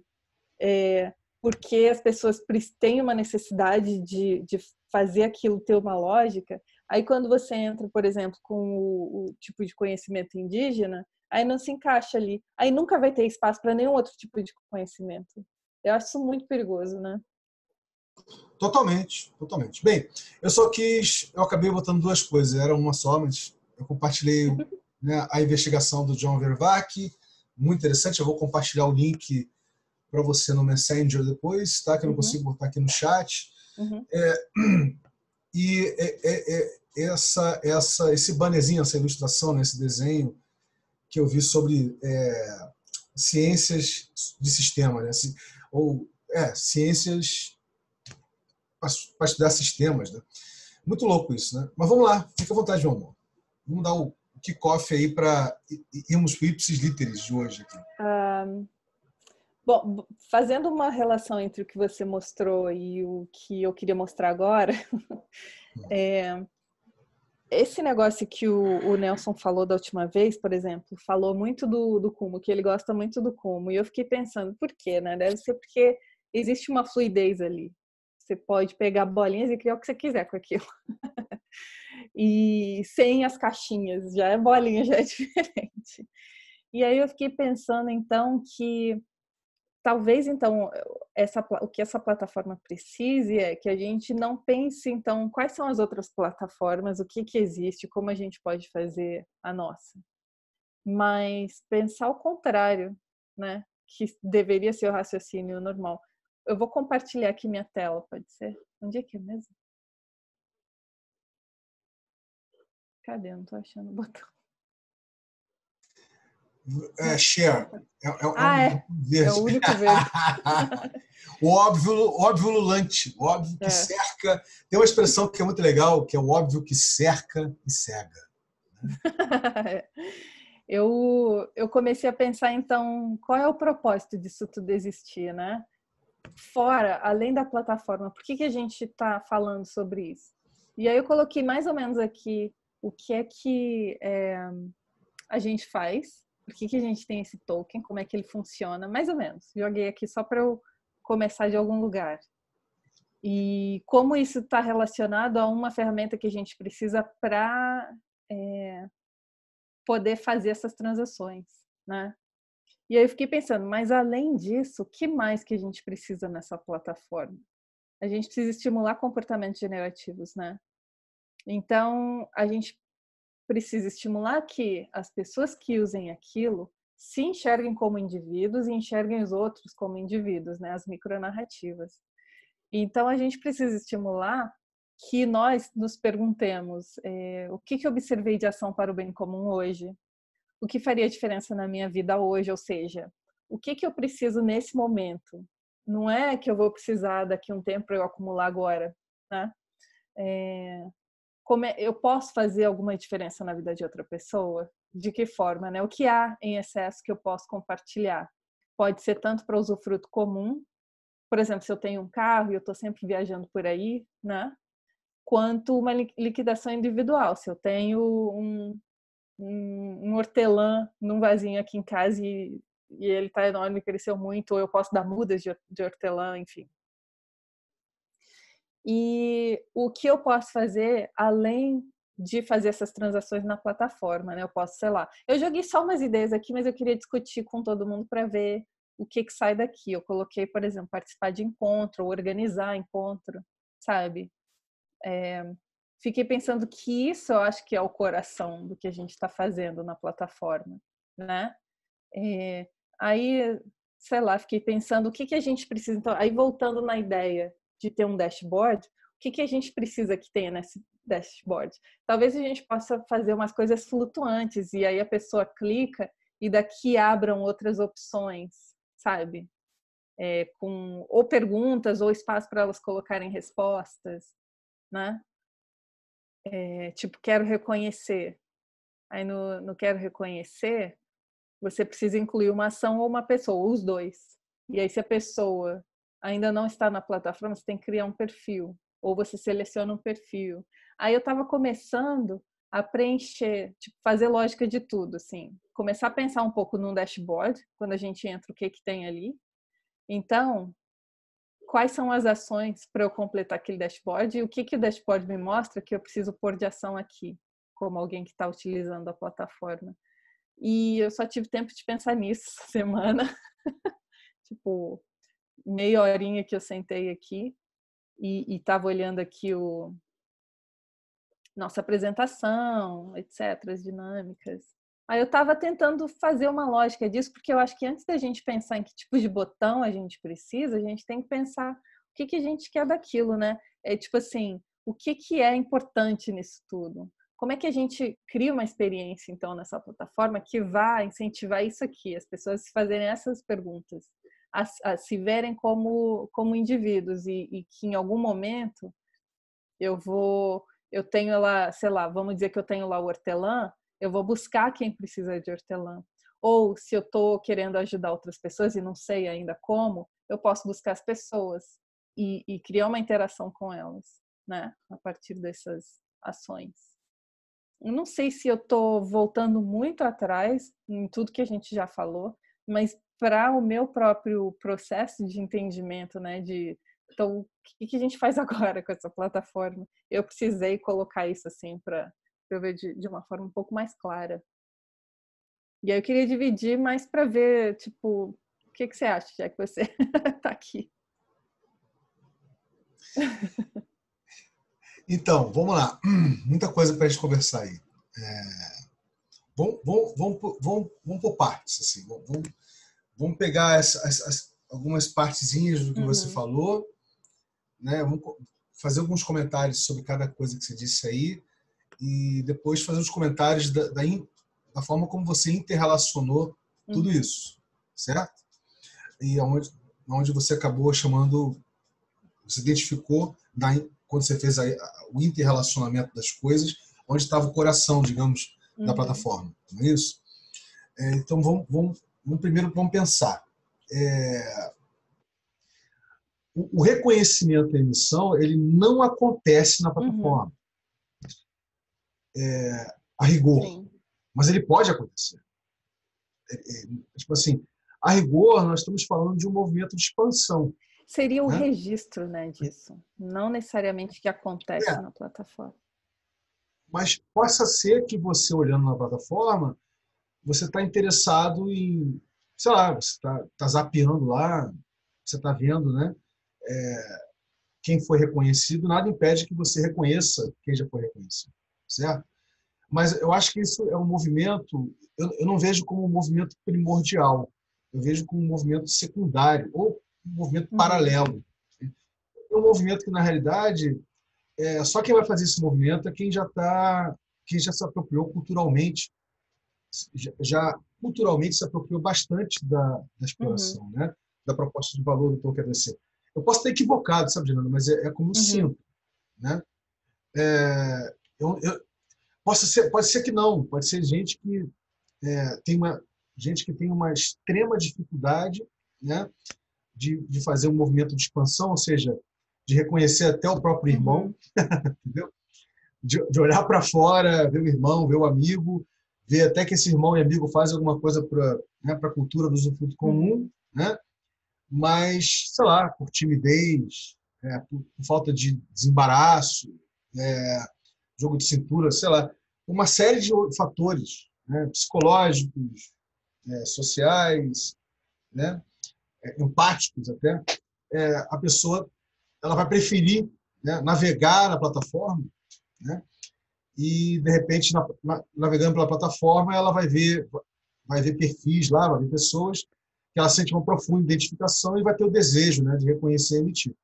Porque as pessoas têm uma necessidade de fazer aquilo ter uma lógica. Aí quando você entra, por exemplo, com o tipo de conhecimento indígena, aí não se encaixa ali. Aí nunca vai ter espaço para nenhum outro tipo de conhecimento. Eu acho isso muito perigoso, né? Totalmente, totalmente. Bem, eu acabei botando duas coisas, era uma só, mas eu compartilhei, né, a investigação do John Vervaeke, muito interessante, eu vou compartilhar o link para você no Messenger depois, tá? Que eu não Uhum, consigo botar aqui no chat. uhum, E esse bannerzinho, essa ilustração, né, esse desenho que eu vi sobre ciências de sistema, né? Ou ciências para estudar sistemas, né? Muito louco isso, né? Mas vamos lá, fica à vontade, meu amor. Vamos dar o kickoff aí para irmos para o ipsis literis de hoje aqui. Bom, fazendo uma relação entre o que você mostrou e o que eu queria mostrar agora, esse negócio que o Nelson falou da última vez, por exemplo, falou muito do Kumo, que ele gosta muito do Kumo. E eu fiquei pensando, por quê, né? Deve ser porque existe uma fluidez ali. Você pode pegar bolinhas e criar o que você quiser com aquilo. E sem as caixinhas, já é bolinha, já é diferente. E aí eu fiquei pensando, então, que talvez, então, o que essa plataforma precise é que a gente não pense, então, quais são as outras plataformas, o que existe, como a gente pode fazer a nossa. Mas pensar o contrário, né? Que deveria ser o raciocínio normal. Eu vou compartilhar aqui minha tela, pode ser? Onde é que é mesmo? Cadê? Eu não tô achando o botão. Share. É. É o Verde. único verde. O óbvio lulante, o óbvio que cerca. Tem uma expressão que é muito legal, que é o óbvio que cerca e cega. Eu comecei a pensar, então, qual é o propósito disso tudo existir, né? Fora, além da plataforma, por que a gente está falando sobre isso? E aí eu coloquei mais ou menos aqui o que é que a gente faz, por que a gente tem esse token, como é que ele funciona, mais ou menos. Joguei aqui só para eu começar de algum lugar. E como isso está relacionado a uma ferramenta que a gente precisa para poder fazer essas transações, né? E aí eu fiquei pensando, mas além disso, o que mais que a gente precisa nessa plataforma? A gente precisa estimular comportamentos generativos, né? Então, a gente precisa estimular que as pessoas que usem aquilo se enxerguem como indivíduos e enxerguem os outros como indivíduos, né? As micronarrativas. Então, a gente precisa estimular que nós nos perguntemos o que eu observei de ação para o bem comum hoje? O que faria diferença na minha vida hoje? Ou seja, o que eu preciso nesse momento? Não é que eu vou precisar daqui a um tempo para eu acumular agora, né? Como eu posso fazer alguma diferença na vida de outra pessoa? De que forma, né? O que há em excesso que eu posso compartilhar? Pode ser tanto para usufruto comum, por exemplo, se eu tenho um carro e eu estou sempre viajando por aí, né? Quanto uma liquidação individual. Se eu tenho um hortelã num vasinho aqui em casa e ele está enorme, cresceu muito, ou eu posso dar mudas de hortelã, enfim. E o que eu posso fazer além de fazer essas transações na plataforma, né? Eu posso, sei lá, eu joguei só umas ideias aqui, mas eu queria discutir com todo mundo para ver o que sai daqui. Eu coloquei, por exemplo, participar de encontro, ou organizar encontro, sabe? Fiquei pensando que isso eu acho que é o coração do que a gente está fazendo na plataforma, né? Aí, sei lá, fiquei pensando o que a gente precisa. Então, aí voltando na ideia de ter um dashboard, o que a gente precisa que tenha nesse dashboard? Talvez a gente possa fazer umas coisas flutuantes e aí a pessoa clica e daqui abram outras opções, sabe? Com ou perguntas ou espaço para elas colocarem respostas, né? Tipo, quero reconhecer. Aí no quero reconhecer, você precisa incluir uma ação ou uma pessoa, ou os dois. E aí, se a pessoa ainda não está na plataforma, você tem que criar um perfil, ou você seleciona um perfil. Aí eu estava começando a preencher, tipo, fazer lógica de tudo, assim. Começar a pensar um pouco num dashboard, quando a gente entra, o que tem ali. Então, quais são as ações para eu completar aquele dashboard e o que o dashboard me mostra que eu preciso pôr de ação aqui, como alguém que está utilizando a plataforma. E eu só tive tempo de pensar nisso essa semana. Tipo, meia horinha que eu sentei aqui e estava olhando aqui nossa apresentação, etc., as dinâmicas. Aí eu estava tentando fazer uma lógica disso, porque eu acho que antes da gente pensar em que tipo de botão a gente precisa, a gente tem que pensar o que a gente quer daquilo, né? É tipo assim, o que é importante nisso tudo? Como é que a gente cria uma experiência, então, nessa plataforma que vá incentivar isso aqui, as pessoas se fazerem essas perguntas, a se verem como indivíduos e que em algum momento eu vou Eu tenho lá, sei lá, vamos dizer que eu tenho lá o hortelã, eu vou buscar quem precisa de hortelã. Ou se eu estou querendo ajudar outras pessoas e não sei ainda como, eu posso buscar as pessoas e criar uma interação com elas, né? A partir dessas ações. Eu não sei se eu estou voltando muito atrás em tudo que a gente já falou, mas para o meu próprio processo de entendimento, né? Então, o que a gente faz agora com essa plataforma? Eu precisei colocar isso assim para eu ver de uma forma um pouco mais clara. E aí eu queria dividir mais para ver, tipo, o que você acha, já que você está aqui. Então, vamos lá. Muita coisa para a gente conversar aí. Vamos por partes. Assim. Vamos pegar algumas partezinhas do que você Uhum. falou, né? Vamos fazer alguns comentários sobre cada coisa que você disse aí e depois fazer os comentários da forma como você interrelacionou tudo Uhum. isso, certo? E onde você acabou chamando, você identificou quando você fez o interrelacionamento das coisas, onde estava o coração, digamos, da Uhum. plataforma, não é isso? Então primeiro vamos pensar. O reconhecimento da emissão ele não acontece na Uhum. plataforma, a rigor, Sim. mas ele pode acontecer. Tipo assim, a rigor nós estamos falando de um movimento de expansão, Seria o né? registro, né, disso, não necessariamente o que acontece É, na plataforma. mas possa ser que você olhando na plataforma, você está interessado em, sei lá, você está zapeando lá, você está vendo, né? Quem foi reconhecido, nada impede que você reconheça quem já foi reconhecido, certo? Mas eu acho que isso é um movimento, eu não vejo como um movimento primordial, eu vejo como um movimento secundário ou um movimento Uhum. paralelo. É um movimento que, na realidade, só quem vai fazer esse movimento é quem já se apropriou culturalmente, já culturalmente se apropriou bastante da Uhum. exploração, né? Da proposta de valor do Tolkien DC. Eu posso estar equivocado, sabe, Dinano, mas é como eu Uhum. sinto, né? Pode ser que não, pode ser gente que tem uma extrema dificuldade, né, de fazer um movimento de expansão, ou seja, de reconhecer até o próprio irmão, Uhum. entendeu? De olhar para fora, ver o irmão, ver o amigo, ver até que esse irmão e amigo fazem alguma coisa para, né, para a cultura do usufruto comum, Uhum. né? Mas, sei lá, por timidez, por falta de desembaraço, é, jogo de cintura, sei lá, uma série de fatores, né, psicológicos, sociais, né, empáticos até, a pessoa ela vai preferir, né, navegar na plataforma, né, e de repente navegando pela plataforma ela vai ver perfis lá, vai ver pessoas que ela sente uma profunda identificação e vai ter o desejo, né, de reconhecer e emitir.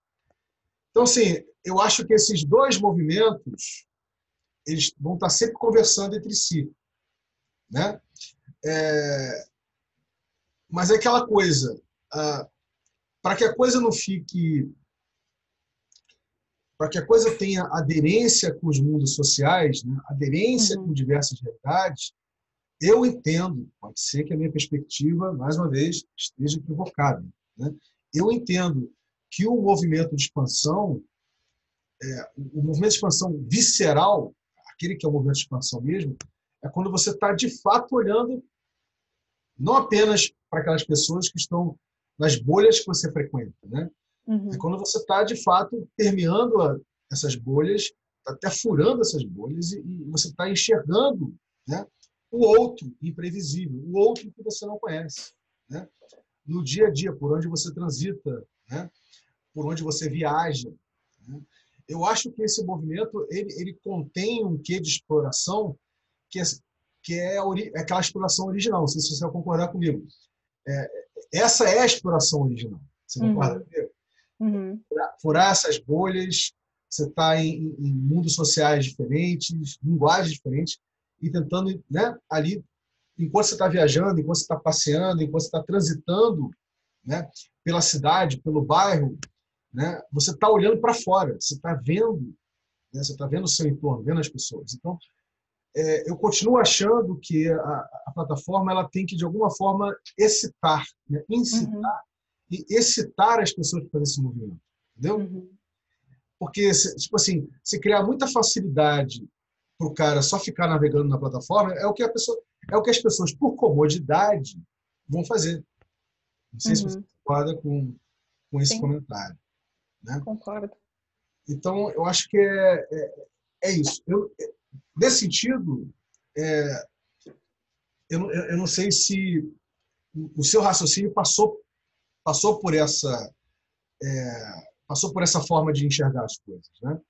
Então assim, eu acho que esses dois movimentos eles vão estar sempre conversando entre si, né? Mas é aquela coisa, para que a coisa não fique, para que a coisa tenha aderência com os mundos sociais, né? Aderência com Uhum. diversas realidades, eu entendo, pode ser que a minha perspectiva, mais uma vez, esteja equivocada, né? Eu entendo que o movimento de expansão, o movimento de expansão visceral, aquele que é o movimento de expansão mesmo, é quando você está de fato olhando não apenas para aquelas pessoas que estão nas bolhas que você frequenta, né? É Uhum. quando você está, de fato, permeando essas bolhas, tá até furando essas bolhas e você está enxergando, né, o outro imprevisível, o outro que você não conhece, né? No dia a dia, por onde você transita, né? Por onde você viaja, né? Eu acho que esse movimento ele contém um quê de exploração que é, aquela exploração original. Não sei se você vai concordar comigo. É, essa é a exploração original. Você concorda Uhum. comigo? Uhum. Furar essas bolhas, você está em mundos sociais diferentes, linguagens diferentes, e tentando, né, ali, enquanto você está viajando, enquanto você está passeando, enquanto você está transitando, né, pela cidade, pelo bairro, né, você está olhando para fora, você está vendo, né? Você está vendo o seu entorno, vendo as pessoas. Então, eu continuo achando que a plataforma ela tem que, de alguma forma, excitar, né? Uhum, Incitar e excitar as pessoas para fazer esse movimento. Entendeu? uhum, Porque, tipo assim, se criar muita facilidade para o cara só ficar navegando na plataforma, é o que as pessoas, por comodidade, vão fazer. Não sei se você uhum. concorda com esse Sim, comentário, né? concordo. Então, eu acho que é isso. Nesse sentido, é, eu não sei se o seu raciocínio passou passou por essa forma de enxergar as coisas, né?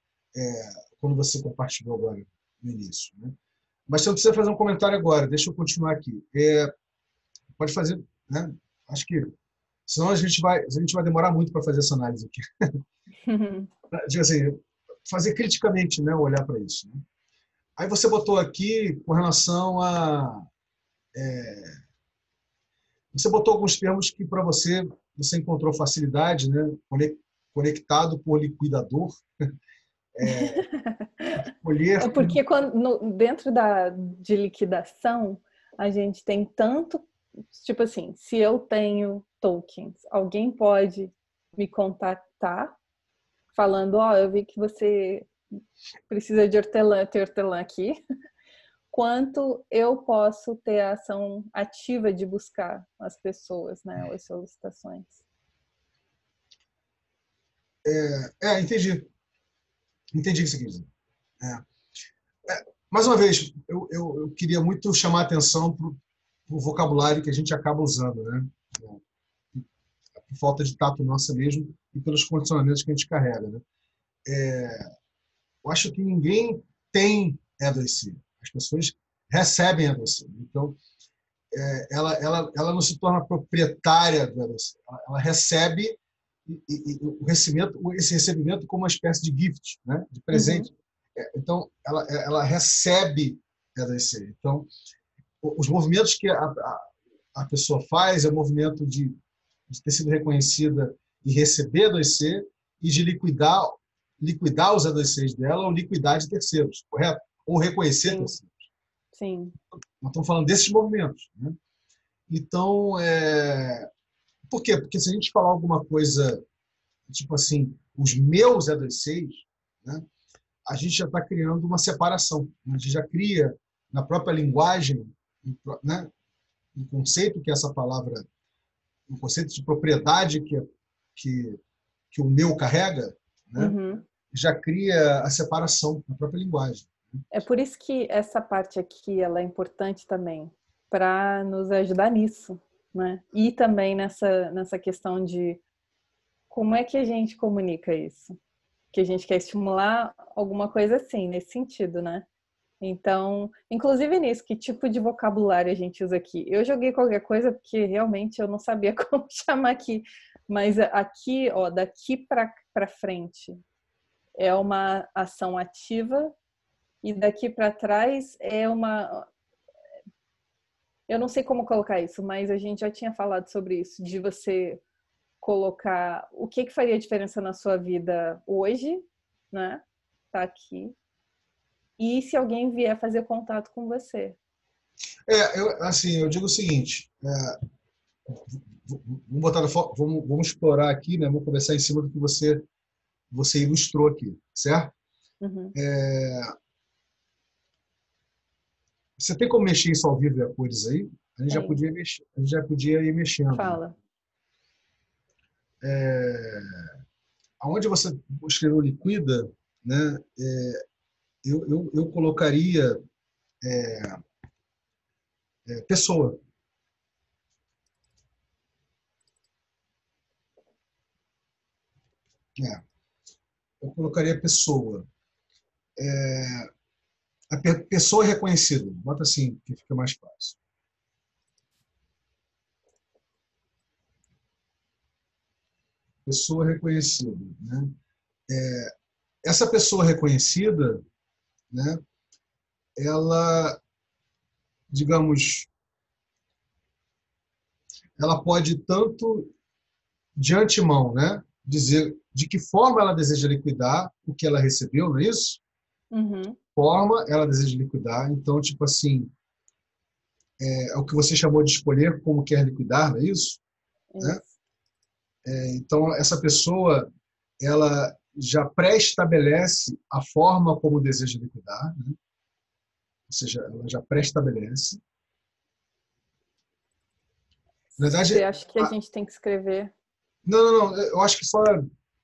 Quando você compartilhou agora no início, né? Mas você não precisa fazer um comentário agora, deixa eu continuar aqui. Pode fazer, né? Acho que senão a gente vai demorar muito para fazer essa análise aqui. Digo assim, fazer criticamente, né? Olhar para isso, né? Aí você botou aqui com relação a você botou alguns termos que para você encontrou facilidade, né? Conectado por liquidador, É colher como porque dentro de liquidação, a gente tem tanto, tipo assim, se eu tenho tokens, alguém pode me contactar falando, ó, eu vi que você precisa de hortelã, ter hortelã aqui, quanto eu posso ter a ação ativa de buscar as pessoas, né, as solicitações. entendi. Entendi o que você quis dizer. É. Mais uma vez, eu queria muito chamar a atenção para o vocabulário que a gente acaba usando, né? Por falta de tato nossa mesmo e pelos condicionamentos que a gente carrega, né? Eu acho que ninguém tem E2C. As pessoas recebem E2C. Então, ela não se torna proprietária do E2C. Ela recebe esse recebimento como uma espécie de gift, né? De Uhum, presente. Então, ela recebe E2C. Então, os movimentos que a pessoa faz é o movimento de ter sido reconhecida e receber 2C e de liquidar os A2Cs dela ou liquidar de terceiros, correto? Ou reconhecer sim, terceiros. sim. Nós estamos falando desses movimentos, né? Então, por quê? Porque se a gente falar alguma coisa, tipo assim, os meus A2Cs, né? A gente já está criando uma separação. Né? A gente já cria na própria linguagem, né? Um conceito que essa palavra, um conceito de propriedade que, que o meu carrega, né? Uhum. Já cria a separação na própria linguagem. É por isso que essa parte aqui ela é importante também para nos ajudar nisso, né? E também nessa questão de como é que a gente comunica isso? Que a gente quer estimular alguma coisa assim, nesse sentido, né? Então, inclusive nisso, que tipo de vocabulário a gente usa aqui? Eu joguei qualquer coisa porque realmente eu não sabia como chamar aqui, mas aqui, ó, daqui para frente é uma ação ativa e daqui para trás é uma. Eu não sei como colocar isso, mas a gente já tinha falado sobre isso, de você colocar o que faria diferença na sua vida hoje, né? Tá aqui. E se alguém vier fazer contato com você. Assim, eu digo o seguinte: vamos botar vamos explorar aqui, né? Vamos começar em cima do que você ilustrou aqui, certo? Uhum. Você tem como mexer isso ao vivo e a cores aí? A gente já Tem. podia mexer, a gente já podia ir mexendo. Né? Fala. Aonde você escreveu liquida, né? Eu colocaria pessoa. É, eu colocaria pessoa. A pessoa reconhecida. Bota assim, que fica mais fácil. Pessoa reconhecida. Né? Essa pessoa reconhecida, né? Ela, digamos, ela pode tanto de antemão, né? Dizer de que forma ela deseja liquidar o que ela recebeu, não é isso? Uhum. Forma ela deseja liquidar. Então, tipo assim, é o que você chamou de escolher como quer liquidar, não é isso? Né? Isso. Então, essa pessoa, ela já pré-estabelece a forma como deseja liquidar, né? Ou seja, ela já pré-estabelece. Na verdade, Você acha que a gente tem que escrever? não, eu acho que só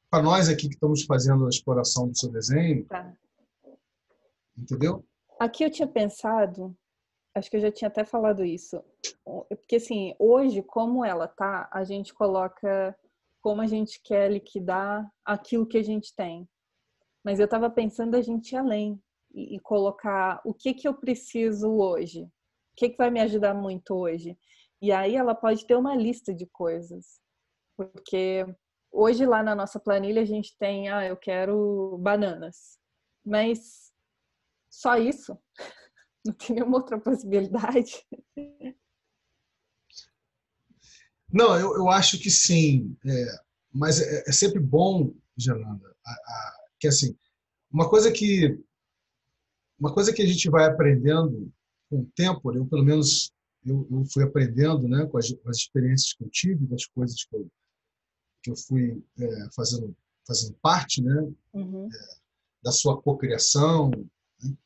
para nós aqui que estamos fazendo a exploração do seu desenho, Tá. entendeu? Aqui eu tinha pensado, acho que eu já tinha até falado isso, porque assim, hoje, como ela tá, a gente coloca como a gente quer liquidar aquilo que a gente tem. Mas eu estava pensando a gente ir além e colocar o que eu preciso hoje, o que vai me ajudar muito hoje. E aí ela pode ter uma lista de coisas, porque hoje lá na nossa planilha a gente tem, eu quero bananas, mas só isso? Não tem nenhuma outra possibilidade? Não, eu acho que sim, mas é sempre bom, Jananda, que assim, uma coisa que uma coisa que a gente vai aprendendo com o tempo, eu pelo menos eu fui aprendendo, né, com as experiências que eu tive, das coisas que eu fui fazendo parte, né, Uhum, da sua cocriação, né,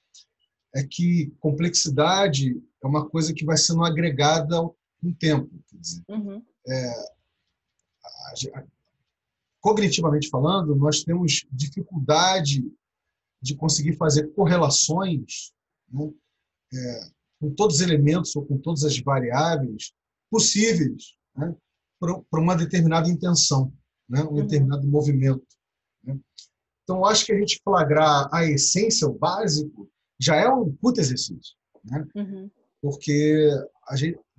é que complexidade é uma coisa que vai sendo agregada com o tempo. Quer dizer, uhum, cognitivamente falando, nós temos dificuldade de conseguir fazer correlações, né, com todos os elementos ou com todas as variáveis possíveis, né, para uma determinada intenção, né, um uhum, determinado movimento. Né. Então, eu acho que a gente flagrar a essência, o básico, já é um puto exercício, né, uhum, porque,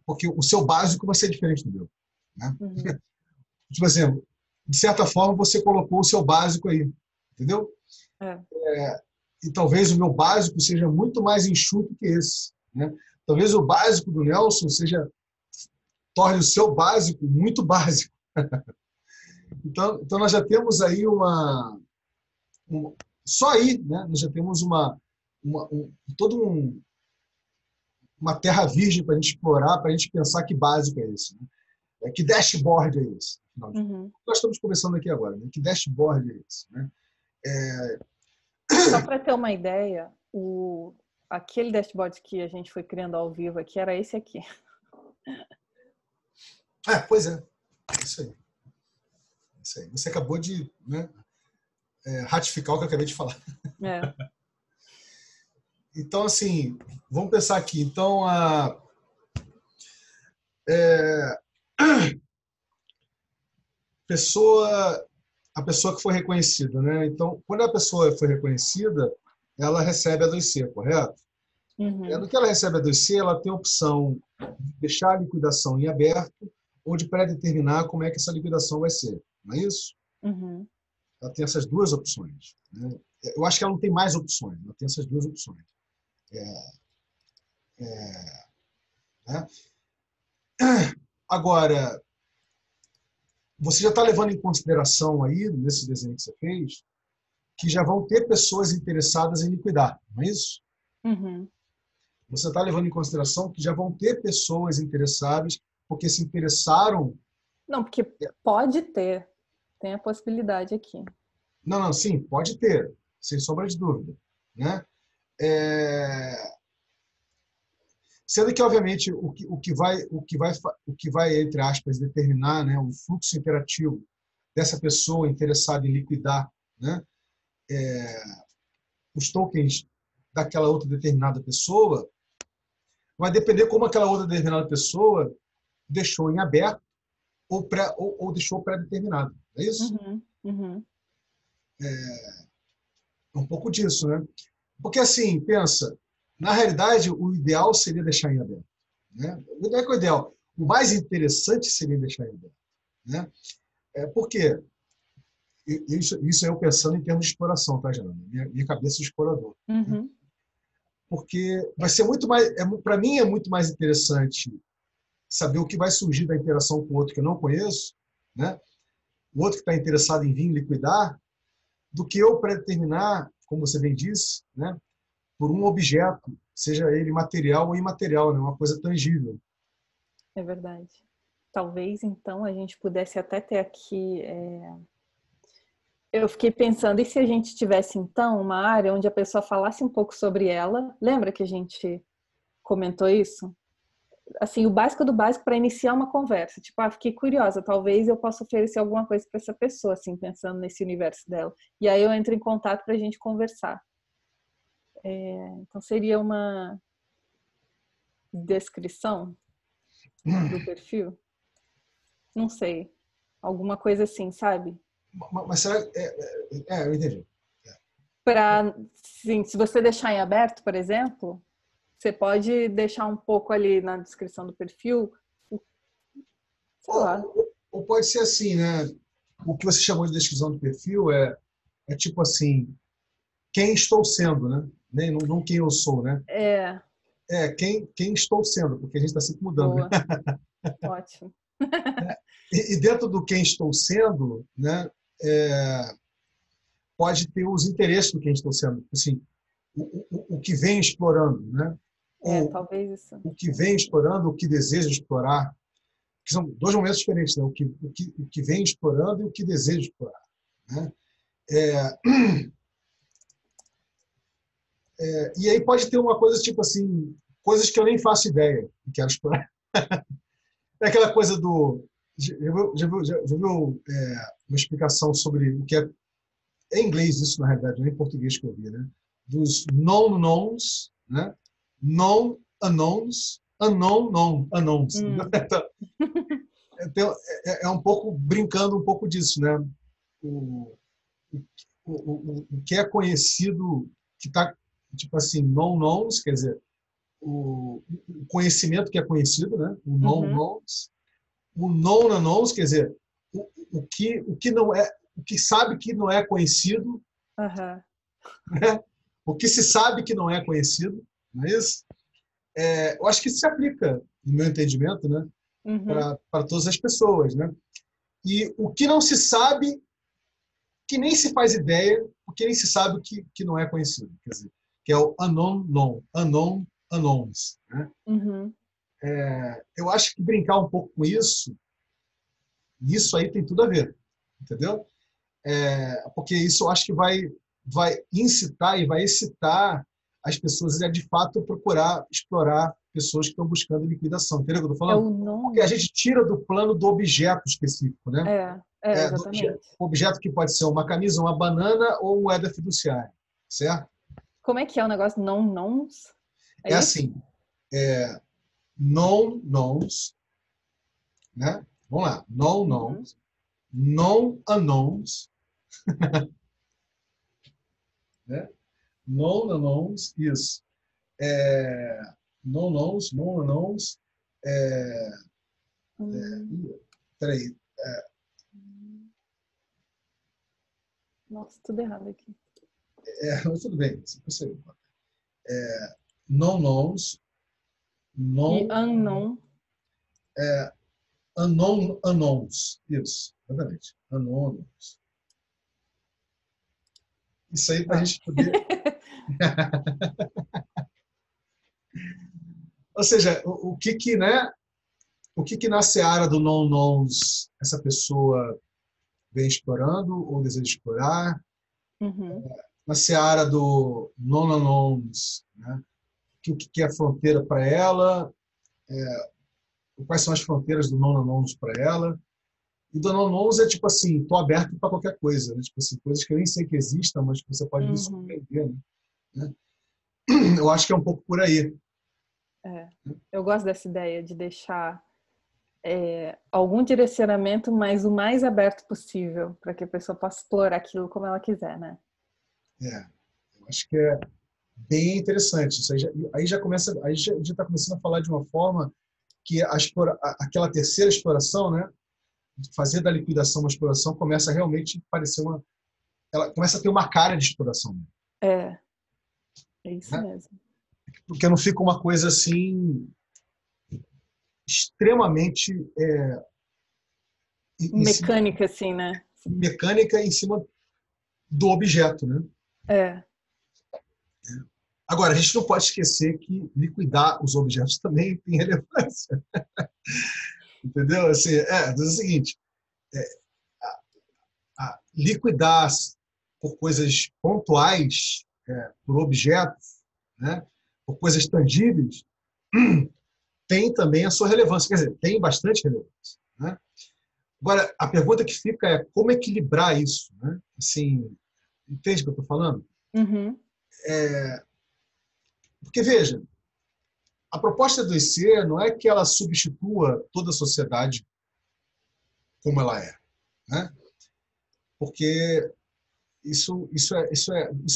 porque o seu básico vai ser diferente do meu. Né. uhum. Tipo assim, de certa forma, você colocou o seu básico aí, entendeu? É. E talvez o meu básico seja muito mais enxuto que esse. Né? Talvez o básico do Nelson torne o seu básico muito básico. Então nós já temos aí só aí, né? Nós já temos todo uma terra virgem para a gente explorar, para a gente pensar que básico é esse, né? Que dashboard é esse. Uhum. Nós estamos conversando aqui agora, né? Que dashboard é esse, né? Só para ter uma ideia, aquele dashboard que a gente foi criando ao vivo aqui era esse aqui. Pois é, isso aí. Isso aí. Você acabou de, né, ratificar o que eu acabei de falar. É. Então, assim, vamos pensar aqui. Então, é, pessoa, a pessoa que foi reconhecida, né? Então, quando a pessoa foi reconhecida, ela recebe a 2C, correto? Uhum. No que ela recebe a 2C, ela tem a opção de deixar a liquidação em aberto ou de pré-determinar como é que essa liquidação vai ser. Não é isso? Uhum. Ela tem essas duas opções. Né? Eu acho que ela não tem mais opções, ela tem essas duas opções. Né? Agora, você já está levando em consideração aí, nesse desenho que você fez, que já vão ter pessoas interessadas em liquidar, não é isso? Uhum. Você está levando em consideração que já vão ter pessoas interessadas porque se interessaram. Não, porque pode ter. Tem a possibilidade aqui. Não, sim, pode ter, sem sombra de dúvida. Né? É... Sendo que, obviamente, o que vai, entre aspas, determinar, né, o fluxo interativo dessa pessoa interessada em liquidar, né, os tokens daquela outra determinada pessoa, vai depender como aquela outra determinada pessoa deixou em aberto ou deixou pré-determinado. É isso? Uhum. Uhum. É um pouco disso, né? Porque, assim, pensa, na realidade, o ideal seria deixar em aberto. Né? Não é que o ideal. O mais interessante seria deixar em aberto. Né? Por quê? Isso é eu pensando em termos de exploração, tá, Gerando? Minha cabeça de explorador. Né? Uhum. Porque vai ser muito mais. Para mim, é muito mais interessante saber o que vai surgir da interação com o outro que eu não conheço, né? O outro que está interessado em vir liquidar, do que eu predeterminar como você bem disse, né, por um objeto, seja ele material ou imaterial, né, uma coisa tangível. É verdade. Talvez, então, a gente pudesse até ter aqui... Eu fiquei pensando, e se a gente tivesse, então, uma área onde a pessoa falasse um pouco sobre ela? Lembra que a gente comentou isso? Assim, o básico do básico para iniciar uma conversa. Tipo, fiquei curiosa, talvez eu possa oferecer alguma coisa para essa pessoa, assim, pensando nesse universo dela. E aí eu entro em contato para a gente conversar. Então, seria uma descrição do perfil? Não sei. Alguma coisa assim, sabe? Mas será... eu entendi. Para, se você deixar em aberto, por exemplo, você pode deixar um pouco ali na descrição do perfil, sei lá. Ou pode ser assim, né? O que você chamou de descrição do perfil é tipo assim, quem estou sendo, né? Nem, não quem eu sou, né? Quem estou sendo, porque a gente está sempre mudando, né? Boa, ótimo. E dentro do quem estou sendo, né? Pode ter os interesses do quem estou sendo, assim, o que vem explorando, né? Ou Talvez isso. o que vem explorando, o que deseja explorar, que são dois momentos diferentes, né? O que vem explorando e o que deseja explorar, né? E aí pode ter uma coisa tipo assim, coisas que eu nem faço ideia e quero explorar. É aquela coisa do... Já viu uma explicação sobre o que é... É em inglês isso, na realidade, não é em português que eu vi, né? Dos known knowns, né? Known unknowns, unknown known unknowns. Então, é um pouco brincando um pouco disso, né? O, o que é conhecido, que está, tipo assim, known knowns, quer dizer, o conhecimento que é conhecido, né? O known knowns. O known unknowns, quer dizer, o que não é, o que sabe que não é conhecido, né? O que se sabe que não é conhecido, não é isso? Eu acho que isso se aplica, no meu entendimento, né? Para todas as pessoas, né? E o que não se sabe, que nem se faz ideia, o que nem se sabe que não é conhecido, quer dizer, que é o unknown known, unknown unknowns, né? Eu acho que brincar um pouco com isso aí tem tudo a ver, entendeu? Porque isso eu acho que vai incitar e vai excitar as pessoas a, de fato, procurar explorar pessoas que estão buscando liquidação. Entendeu o que eu estou falando? Porque a gente tira do plano do objeto específico, né? Exatamente. Do objeto que pode ser uma camisa, uma banana ou moeda fiduciária, certo? Como é que é o negócio knowns? É assim, known knowns, né? Vamos lá, known knowns, known unknowns, né? Known unknowns, isso. Known knowns, known unknowns. Peraí. Nossa, tudo errado aqui. Mas tudo bem, você consegue. Known knowns, E known, unknown. unknown unknowns. Isso, exatamente. Unknown unknowns. Isso aí para a gente poder. Ou seja, o que né? O que na seara do known knowns essa pessoa vem explorando ou deseja explorar? Na seara do known unknowns, né? O que é fronteira para ela? Quais são as fronteiras do known unknowns para ela? E do known unknowns é tipo assim, estou aberto para qualquer coisa, né? Tipo assim, coisas que eu nem sei que existam, mas que você pode me surpreender, né? Eu acho que é um pouco por aí. Eu gosto dessa ideia de deixar algum direcionamento, mas o mais aberto possível, para que a pessoa possa explorar aquilo como ela quiser, né? Eu acho que é bem interessante. Isso aí já começa, aí já está começando a falar de uma forma que aquela terceira exploração, né? Fazer da liquidação uma exploração começa a realmente parecer ela começa a ter uma cara de exploração. É isso, né? Mesmo. Porque não fica uma coisa assim extremamente mecânica, assim, né? Mecânica em cima do objeto, né? Agora, a gente não pode esquecer que liquidar os objetos também tem relevância. Entendeu? Assim, é o seguinte, liquidar por coisas pontuais, por objetos, né, por coisas tangíveis, tem também a sua relevância. Quer dizer, tem bastante relevância. Né? Agora, a pergunta que fica é como equilibrar isso? Né? Assim, entende o que eu estou falando? Uhum. Porque, veja, a proposta do IC não é que ela substitua toda a sociedade como ela é. Né? Porque isso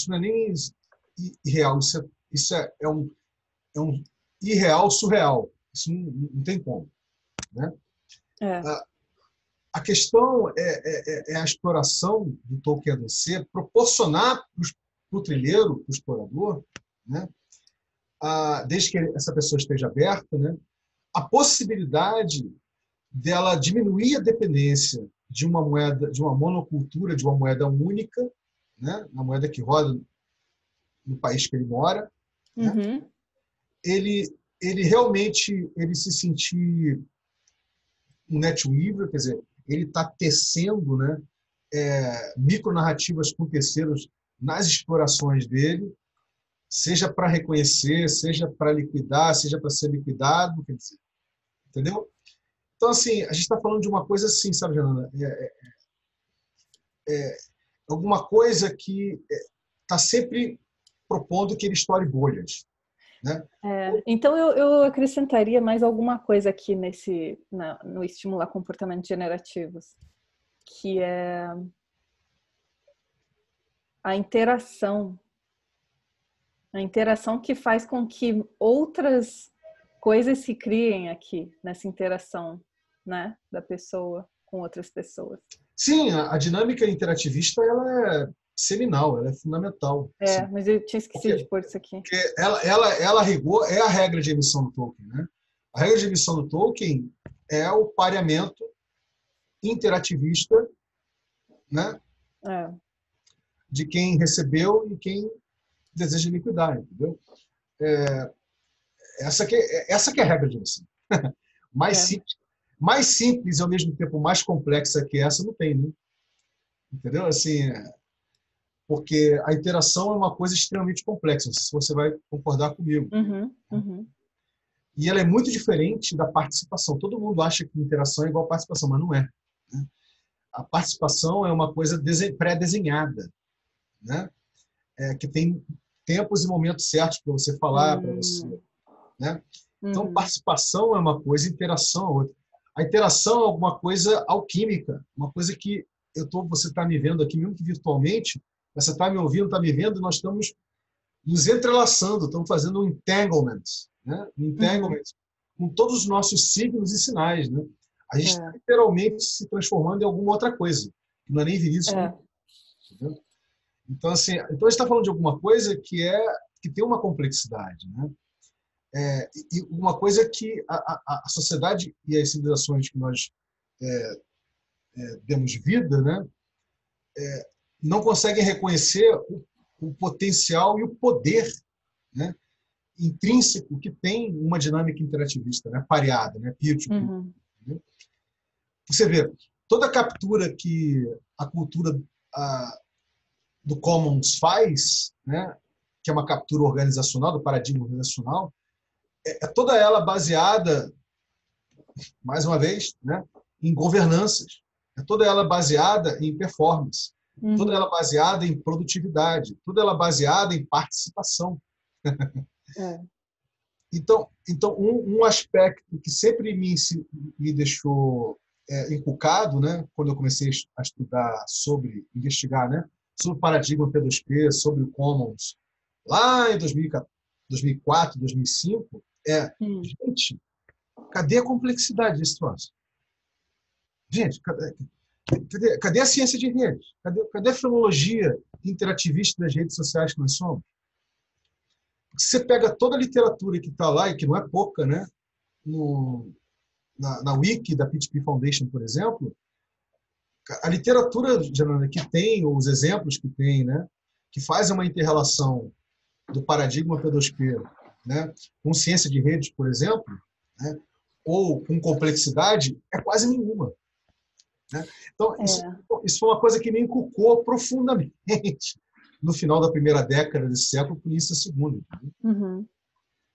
não é nem irreal, é um irreal surreal. Isso não tem como. Né? É. A questão é a exploração do Tolkien ADC, proporcionar para o trilheiro, para o explorador, né, desde que essa pessoa esteja aberta, né, a possibilidade dela diminuir a dependência de uma moeda, de uma monocultura, de uma moeda única, né, uma moeda que roda no país que ele mora, né, Uhum. ele realmente se sentir um NetWeaver, quer dizer, ele está tecendo, né, micronarrativas com terceiros nas explorações dele, seja para reconhecer, seja para liquidar, seja para ser liquidado, quer dizer, entendeu? Então, assim, a gente está falando de uma coisa assim, sabe, Janana? Alguma coisa que está sempre propondo que ele estoure bolhas. Né? Então eu acrescentaria mais alguma coisa aqui no estimular comportamentos generativos, que é a interação que faz com que outras coisas se criem aqui nessa interação, né, da pessoa com outras pessoas. Sim, a dinâmica interativista ela é seminal, ela é fundamental. Assim, Mas eu tinha esquecido de pôr isso aqui. Porque ela a rigor, é a regra de emissão do Tolkien. Né? A regra de emissão do Tolkien é o pareamento interativista, né, de quem recebeu e quem deseja liquidar, entendeu? Essa que é a regra de emissão. Mais simples e ao mesmo tempo mais complexa que essa não tem, né? Entendeu? Assim, porque a interação é uma coisa extremamente complexa. Não sei se você vai concordar comigo. Uhum. E ela é muito diferente da participação. Todo mundo acha que interação é igual a participação, mas não é. Né? A participação é uma coisa pré-desenhada, né? Que tem tempos e momentos certos para você falar, para você. Né? Então, participação é uma coisa, interação é outra. A interação é alguma coisa alquímica, uma coisa que você está me vendo aqui, mesmo que virtualmente, você está me ouvindo, está me vendo, nós estamos nos entrelaçando, estamos fazendo um entanglement, né? Um entanglement com todos os nossos signos e sinais. Né? A gente está literalmente se transformando em alguma outra coisa, que não é nem viríssimo. Entendeu? Então, assim, a gente está falando de alguma coisa que tem uma complexidade. Né? E uma coisa que a sociedade e as civilizações que nós demos vida, né, não conseguem reconhecer o potencial e o poder, né, intrínseco que tem uma dinâmica interativista, né, pareada, né, peer-to-peer. Né? Você vê, toda captura que a cultura do Commons faz, né, que é uma captura organizacional, do paradigma organizacional, toda ela baseada, mais uma vez, né, em governanças. Toda ela baseada em performance. Toda ela baseada em produtividade. Toda ela baseada em participação. Então um aspecto que sempre me deixou inculcado, né, quando eu comecei a estudar investigar, né, sobre o paradigma P2P, sobre o Commons, lá em 2004, 2005, gente, cadê a complexidade desse troço? Gente, cadê a ciência de redes? Cadê a filologia interativista das redes sociais que nós somos? Você pega toda a literatura que está lá, e que não é pouca, né? Na wiki da P2P Foundation, por exemplo, a literatura, Janana, que tem, os exemplos que tem, né? Que faz uma inter-relação do paradigma P2P, né, com ciência de redes, por exemplo, né, ou com complexidade, é quase nenhuma. Né? Então, isso foi uma coisa que me inculcou profundamente no final da primeira década desse século, por isso a segunda. Uhum.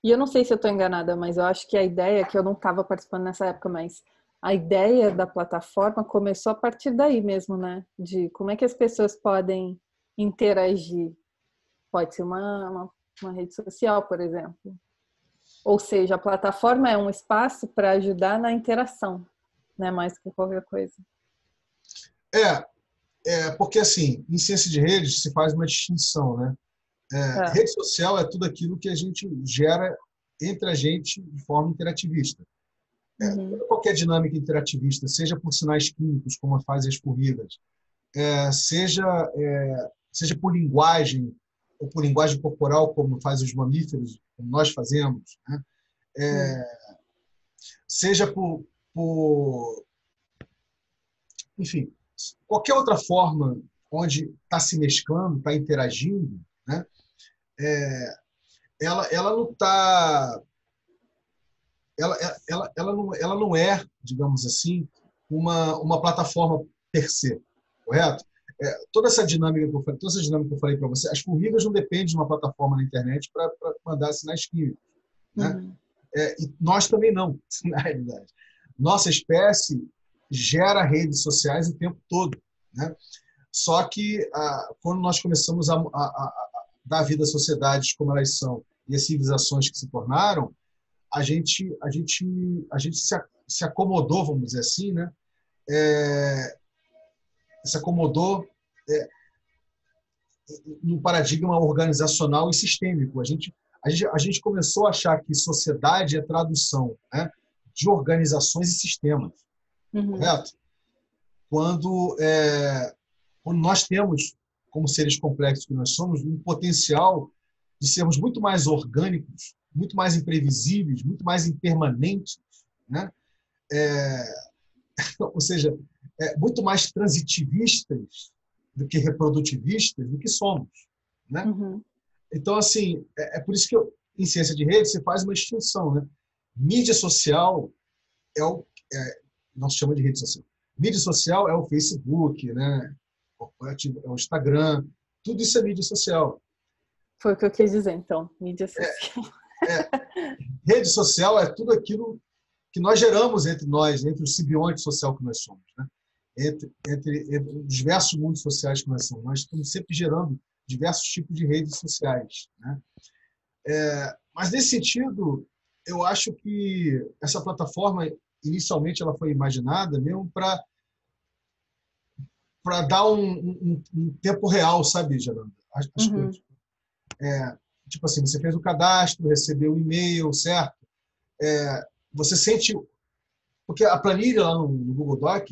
E eu não sei se eu estou enganada, mas eu acho que a ideia, que eu não estava participando nessa época, mas a ideia da plataforma começou a partir daí mesmo, né? De como é que as pessoas podem interagir. Pode ser uma rede social, por exemplo. Ou seja, a plataforma é um espaço para ajudar na interação, né? Mais que qualquer coisa. Porque, assim, em ciência de redes se faz uma distinção, né? Rede social é tudo aquilo que a gente gera entre a gente de forma interativista. Qualquer dinâmica interativista, seja por sinais químicos, como fazem as formigas, seja por linguagem, ou por linguagem corporal, como fazem os mamíferos, como nós fazemos, né? Seja enfim, qualquer outra forma onde está se mesclando, está interagindo, né? Ela não está... Ela não é, digamos assim, uma plataforma per se, correto? Toda essa dinâmica que eu falei para você, as formigas não dependem de uma plataforma na internet para mandar sinais químicos, né? E nós também não, na realidade. Nossa espécie gera redes sociais o tempo todo, né? Só que quando nós começamos a dar vida às sociedades como elas são e as civilizações que se tornaram, a gente se acomodou, vamos dizer assim, né? Se acomodou no paradigma organizacional e sistêmico. A gente começou a achar que sociedade é tradução, né, de organizações e sistemas, correto? Quando nós temos, como seres complexos que nós somos, um potencial de sermos muito mais orgânicos, muito mais imprevisíveis, muito mais impermanentes, né? Ou seja, muito mais transitivistas do que reprodutivistas do que somos, né? Então, assim, por isso que em ciência de rede você faz uma distinção, né? Mídia social não se chama de rede social. Mídia social é o Facebook, né? É o Instagram, tudo isso é mídia social. Foi o que eu quis dizer, então, mídia social. Rede social é tudo aquilo que nós geramos entre nós, entre o simbionte social que nós somos, né? Entre os diversos mundos sociais que nós somos. Nós estamos sempre gerando diversos tipos de redes sociais, né? Mas, nesse sentido, eu acho que essa plataforma, inicialmente, ela foi imaginada mesmo para dar um tempo real, sabe, Geranda? As coisas. Tipo assim, você fez o cadastro, recebeu o e-mail, certo? Você sente... Porque a planilha lá no Google Doc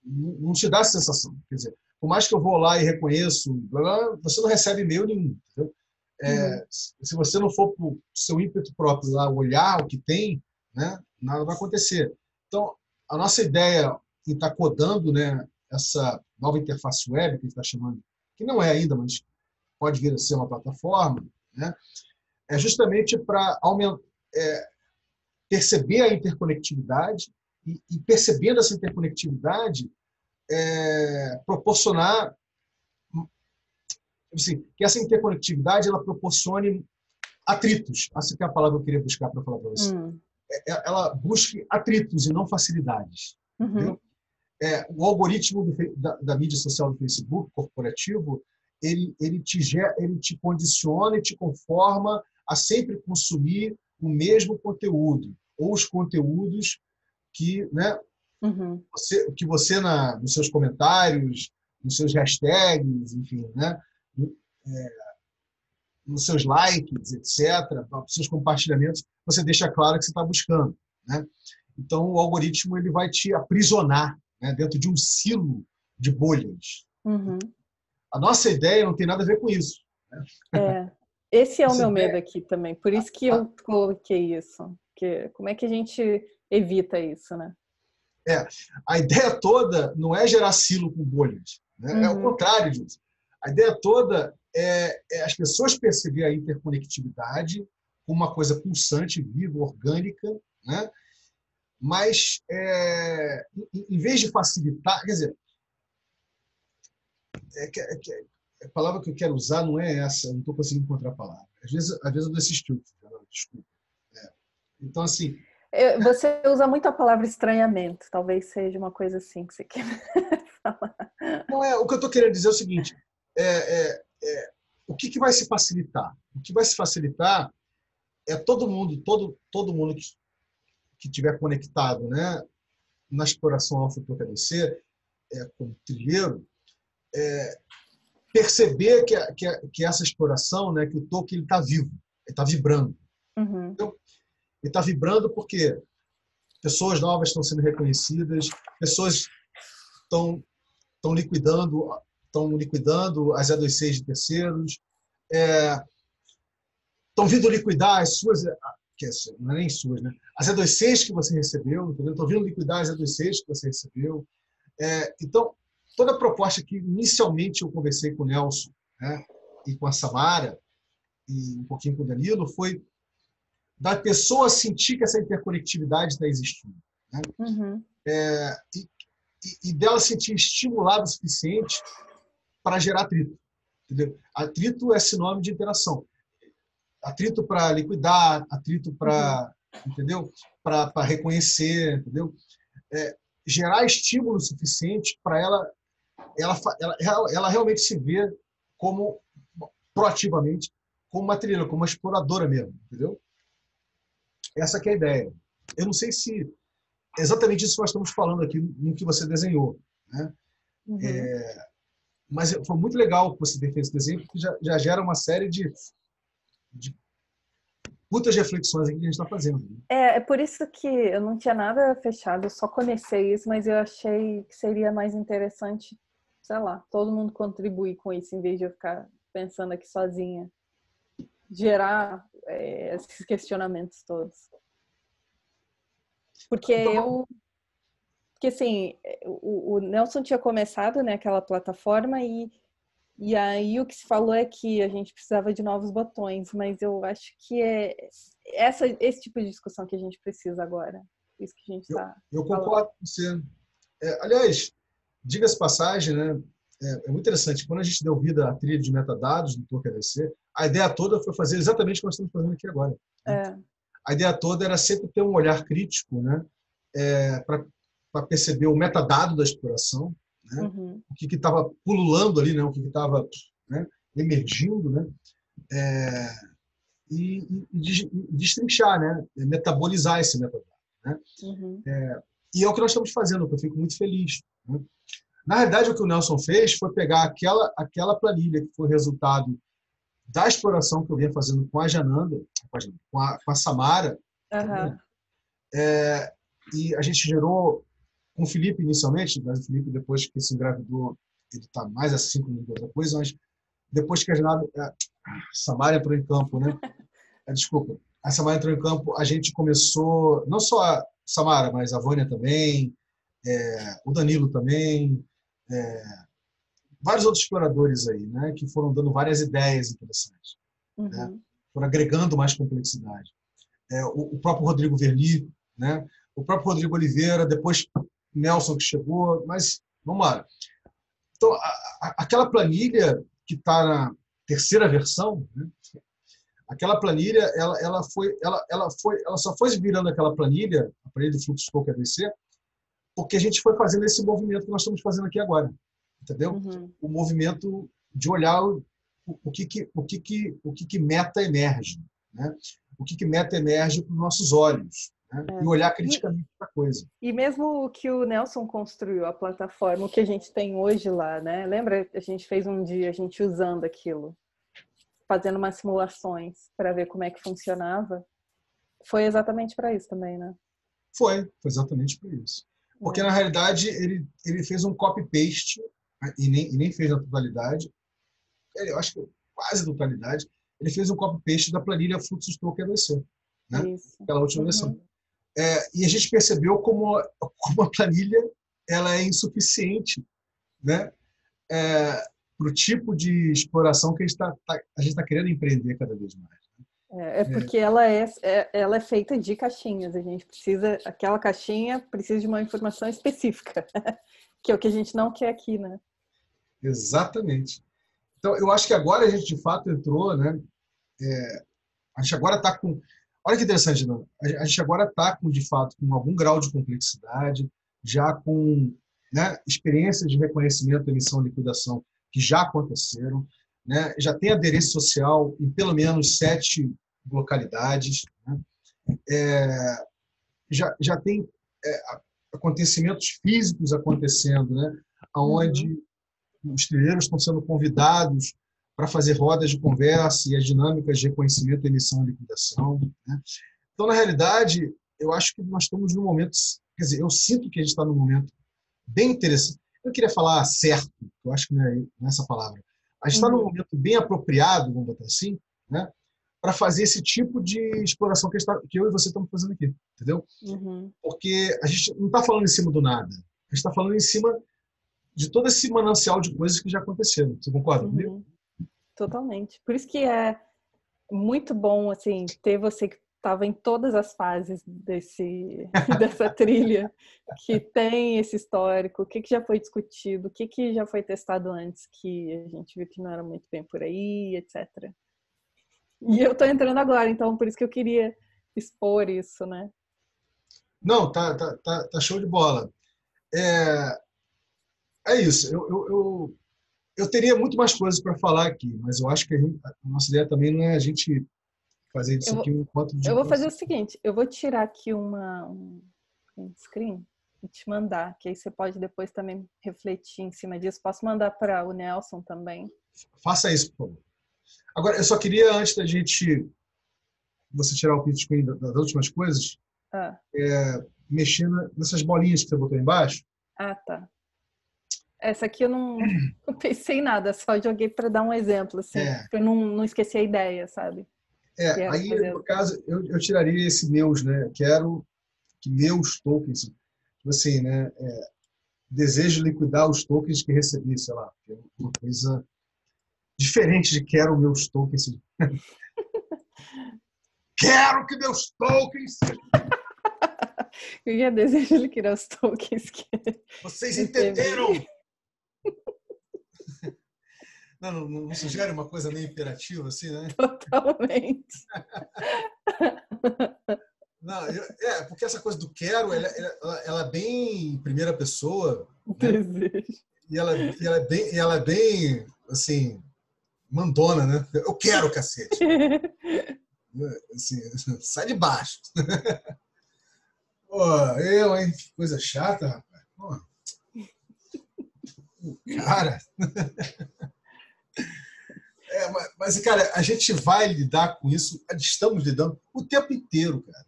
não te dá essa sensação. Quer dizer, por mais que eu vou lá e reconheço, você não recebe e-mail nenhum. Entendeu? Se você não for por seu ímpeto próprio lá olhar o que tem, né, nada vai acontecer. Então, a nossa ideia em estar codando, né, essa nova interface web que a gente está chamando, que não é ainda, mas pode vir a ser uma plataforma, né, é justamente para perceber a interconectividade e percebendo essa interconectividade, proporcionar assim, que essa interconectividade ela proporcione atritos. Essa que é a palavra que eu queria buscar para falar para você. Ela busque atritos e não facilidades. O algoritmo da mídia social do Facebook, corporativo, ele te condiciona e te conforma a sempre consumir o mesmo conteúdo, ou os conteúdos que, né, que você nos seus comentários, nos seus hashtags, enfim, né, nos seus likes, etc., nos seus compartilhamentos, você deixa claro que você está buscando, né? Então, o algoritmo ele vai te aprisionar, né, dentro de um silo de bolhas. A nossa ideia não tem nada a ver com isso, né? Esse é o meu medo aqui também. Por isso que eu coloquei isso. Como é que a gente evita isso, né? A ideia toda não é gerar silo com bolhas, né? É o contrário disso. A ideia toda as pessoas perceberem a interconectividade como uma coisa pulsante, viva, orgânica, né? Mas, em vez de facilitar, quer dizer, a palavra que eu quero usar não é essa, eu não estou conseguindo encontrar a palavra. Às vezes eu dou esse chute, desculpa. Então, assim... Você usa muito a palavra estranhamento, talvez seja uma coisa assim que você quer falar. Não, o que eu estou querendo dizer é o seguinte, o que vai se facilitar? O que vai se facilitar é todo mundo que estiver conectado, né, na exploração alfa-TOCADC, como trilheiro, perceber que essa exploração, né, que o toque está vivo, ele está vibrando. Uhum. Então, ele está vibrando porque pessoas novas estão sendo reconhecidas, pessoas estão liquidando as E26 de terceiros, estão vindo liquidar as suas, não é nem suas, né? As E26 que você recebeu, entendeu? Estão vindo liquidar as E26 que você recebeu. Então, toda a proposta que inicialmente eu conversei com o Nelson, né, e com a Samara, e um pouquinho com o Danilo, foi da pessoa sentir que essa interconectividade está existindo. Né? Uhum. E dela sentir estimulada o suficiente para gerar atrito. Entendeu? Atrito é sinônimo de interação. Atrito para liquidar, atrito para, entendeu? Para reconhecer, entendeu? Gerar estímulo suficiente para ela realmente se ver como, proativamente, como uma trilheira, como uma exploradora mesmo, entendeu? Essa que é a ideia. Eu não sei se é exatamente isso que nós estamos falando aqui no que você desenhou, né? Uhum. Mas foi muito legal que você ter feito esse desenho, porque já gera uma série de muitas reflexões aqui que a gente está fazendo. É por isso que eu não tinha nada fechado, eu só comecei isso, mas eu achei que seria mais interessante, sei lá, todo mundo contribuir com isso, em vez de eu ficar pensando aqui sozinha. Gerar esses questionamentos todos. Porque assim, o Nelson tinha começado, né, aquela plataforma e aí o que se falou é que a gente precisava de novos botões, mas eu acho que é esse tipo de discussão que a gente precisa agora. Isso que a gente está Eu concordo com você. Aliás, diga-se passagem, né? É muito interessante. Quando a gente deu vida à trilha de metadados do TOCADC, a ideia toda foi fazer exatamente o que nós estamos fazendo aqui agora. Né? A ideia toda era sempre ter um olhar crítico, né? Para perceber o metadado da exploração, né? Uhum. O que estava pululando ali, né? O que estava, né, emergindo, né? E destrinchar, né? Metabolizar esse metadado. Né? Uhum. E é o que nós estamos fazendo, que eu fico muito feliz. Né? Na realidade, o que o Nelson fez foi pegar aquela planilha que foi resultado da exploração que eu vinha fazendo com a Jananda, com a Samara, Uhum. e a gente gerou com o Felipe inicialmente, mas o Felipe, depois que se engravidou, ele está mais assim com outra coisa, mas depois que a Samara entrou em campo, né? Desculpa, a Samara entrou em campo, a gente começou, não só a Samara, mas a Vânia também, o Danilo também, vários outros exploradores aí, né, que foram dando várias ideias interessantes, Uhum. né, foram agregando mais complexidade. O próprio Rodrigo Verli, né, o próprio Rodrigo Oliveira, depois Nelson que chegou, mas vamos lá. Então, aquela planilha que está na terceira versão, né, aquela planilha, ela só foi virando aquela planilha, a planilha do fluxo TOCADC, porque a gente foi fazendo esse movimento que nós estamos fazendo aqui agora, entendeu? Uhum. O movimento de olhar o que meta emerge, né? O que meta emerge para os nossos olhos, né? E olhar criticamente para a coisa. E mesmo o que o Nelson construiu, a plataforma, o que a gente tem hoje lá, né? Lembra? A gente fez um dia, a gente usando aquilo, fazendo umas simulações para ver como é que funcionava. Foi exatamente para isso também, né? Foi exatamente para isso. Porque, na realidade, ele fez um copy-paste, e nem fez na totalidade, eu acho que quase totalidade, ele fez um copy-paste da planilha Fluxos TOCADC, né? Isso. Aquela última versão. E a gente percebeu como a planilha ela é insuficiente, né? pro tipo de exploração que a gente tá querendo empreender cada vez mais. É porque ela é feita de caixinhas. A gente precisa, aquela caixinha precisa de uma informação específica, que é o que a gente não quer aqui, né? Exatamente. Então, eu acho que agora a gente, de fato, entrou, né? A gente agora está com... Olha que interessante, não? A gente agora está, de fato, com algum grau de complexidade, já com, né, experiências de reconhecimento, emissão e liquidação que já aconteceram, né? Já tem aderência social em pelo menos 7 localidades, né? Já tem acontecimentos físicos acontecendo, né? Onde os trilheiros estão sendo convidados para fazer rodas de conversa e as dinâmicas de reconhecimento, emissão e liquidação, né? Então, na realidade, eu acho que nós estamos num momento, quer dizer, eu sinto que a gente está num momento bem interessante. Eu queria falar certo, eu acho que não é essa palavra. A gente está num momento bem apropriado, vamos botar assim, né, para fazer esse tipo de exploração que eu e você estamos fazendo aqui, entendeu? Porque a gente não está falando em cima do nada, a gente está falando em cima de todo esse manancial de coisas que já aconteceram. Você concorda comigo? Totalmente. Por isso que é muito bom, assim, ter você que estava em todas as fases dessa trilha, que tem esse histórico, o que já foi discutido, o que já foi testado antes, que a gente viu que não era muito bem por aí, etc. E eu tô entrando agora, então por isso que eu queria expor isso, né? Não, tá show de bola. É isso. Eu teria muito mais coisas para falar aqui, mas eu acho que a nossa ideia também não é a gente fazer Eu disso aqui vou, um encontro de eu vou fazer o conversa. seguinte, eu vou tirar aqui um print screen e te mandar, que aí você pode depois também refletir em cima disso. Posso mandar para o Nelson também. Faça isso, por favor. Agora, eu só queria, antes da gente, você tirar o print screen das últimas coisas, Ah, mexer nessas bolinhas que você botou embaixo. tá. Essa aqui eu não pensei em nada, só joguei para dar um exemplo, assim, É, para não esquecer a ideia, sabe? Que era aí, fazer. no caso, eu tiraria esse meus, né? Quero que meus tokens, tipo assim, né? Desejo liquidar os tokens que recebi, sei lá, que é uma coisa diferente de quero meus tokens. Quero que meus tokens. Eu já desejo liquidar os tokens que Vocês recebi. entenderam? Não sugere uma coisa meio imperativa, assim, né? Totalmente. Não, porque essa coisa do quero, ela é bem em primeira pessoa, né? Desejo. Ela é bem, assim, mandona, né? Eu quero, cacete. Assim, sai de baixo. Pô, hein? Que coisa chata, rapaz. Pô, cara. Mas, cara, a gente vai lidar com isso, estamos lidando o tempo inteiro, cara.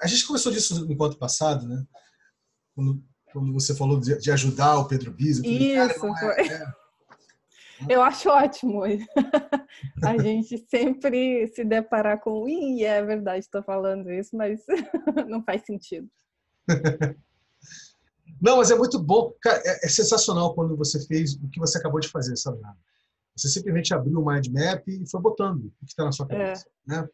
A gente conversou disso no encontro passado, né? Quando você falou de ajudar o Pedro Biza, eu falei, cara, Isso, foi. Eu acho ótimo a gente sempre se deparar com é verdade, estou falando isso, mas não faz sentido. Não, mas é muito bom. Cara, é sensacional quando você fez o que você acabou de fazer, sabe? Você simplesmente abriu o mind map e foi botando o que está na sua cabeça, né?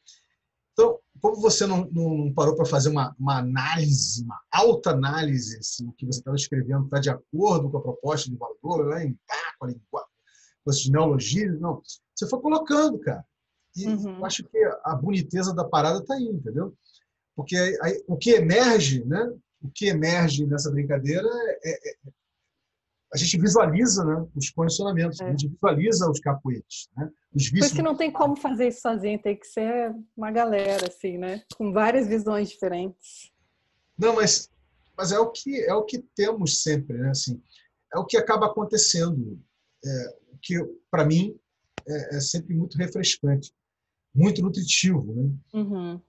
Então, como você não parou para fazer uma análise, uma alta análise, se o que você estava escrevendo está de acordo com a proposta do valor, né? Com a linguagem, com esses neologismos, não. Você foi colocando, cara. E eu acho que a boniteza da parada está aí, entendeu? Porque aí, o que emerge, né? O que emerge nessa brincadeira a gente visualiza, né, os condicionamentos, a gente visualiza os capoeiras, né, os Por vícios. isso que não tem como fazer isso sozinho, tem que ser uma galera, assim, né? Com várias visões diferentes. Não, mas é o que temos sempre, né? Assim, é o que acaba acontecendo, o que para mim é sempre muito refrescante, muito nutritivo, né?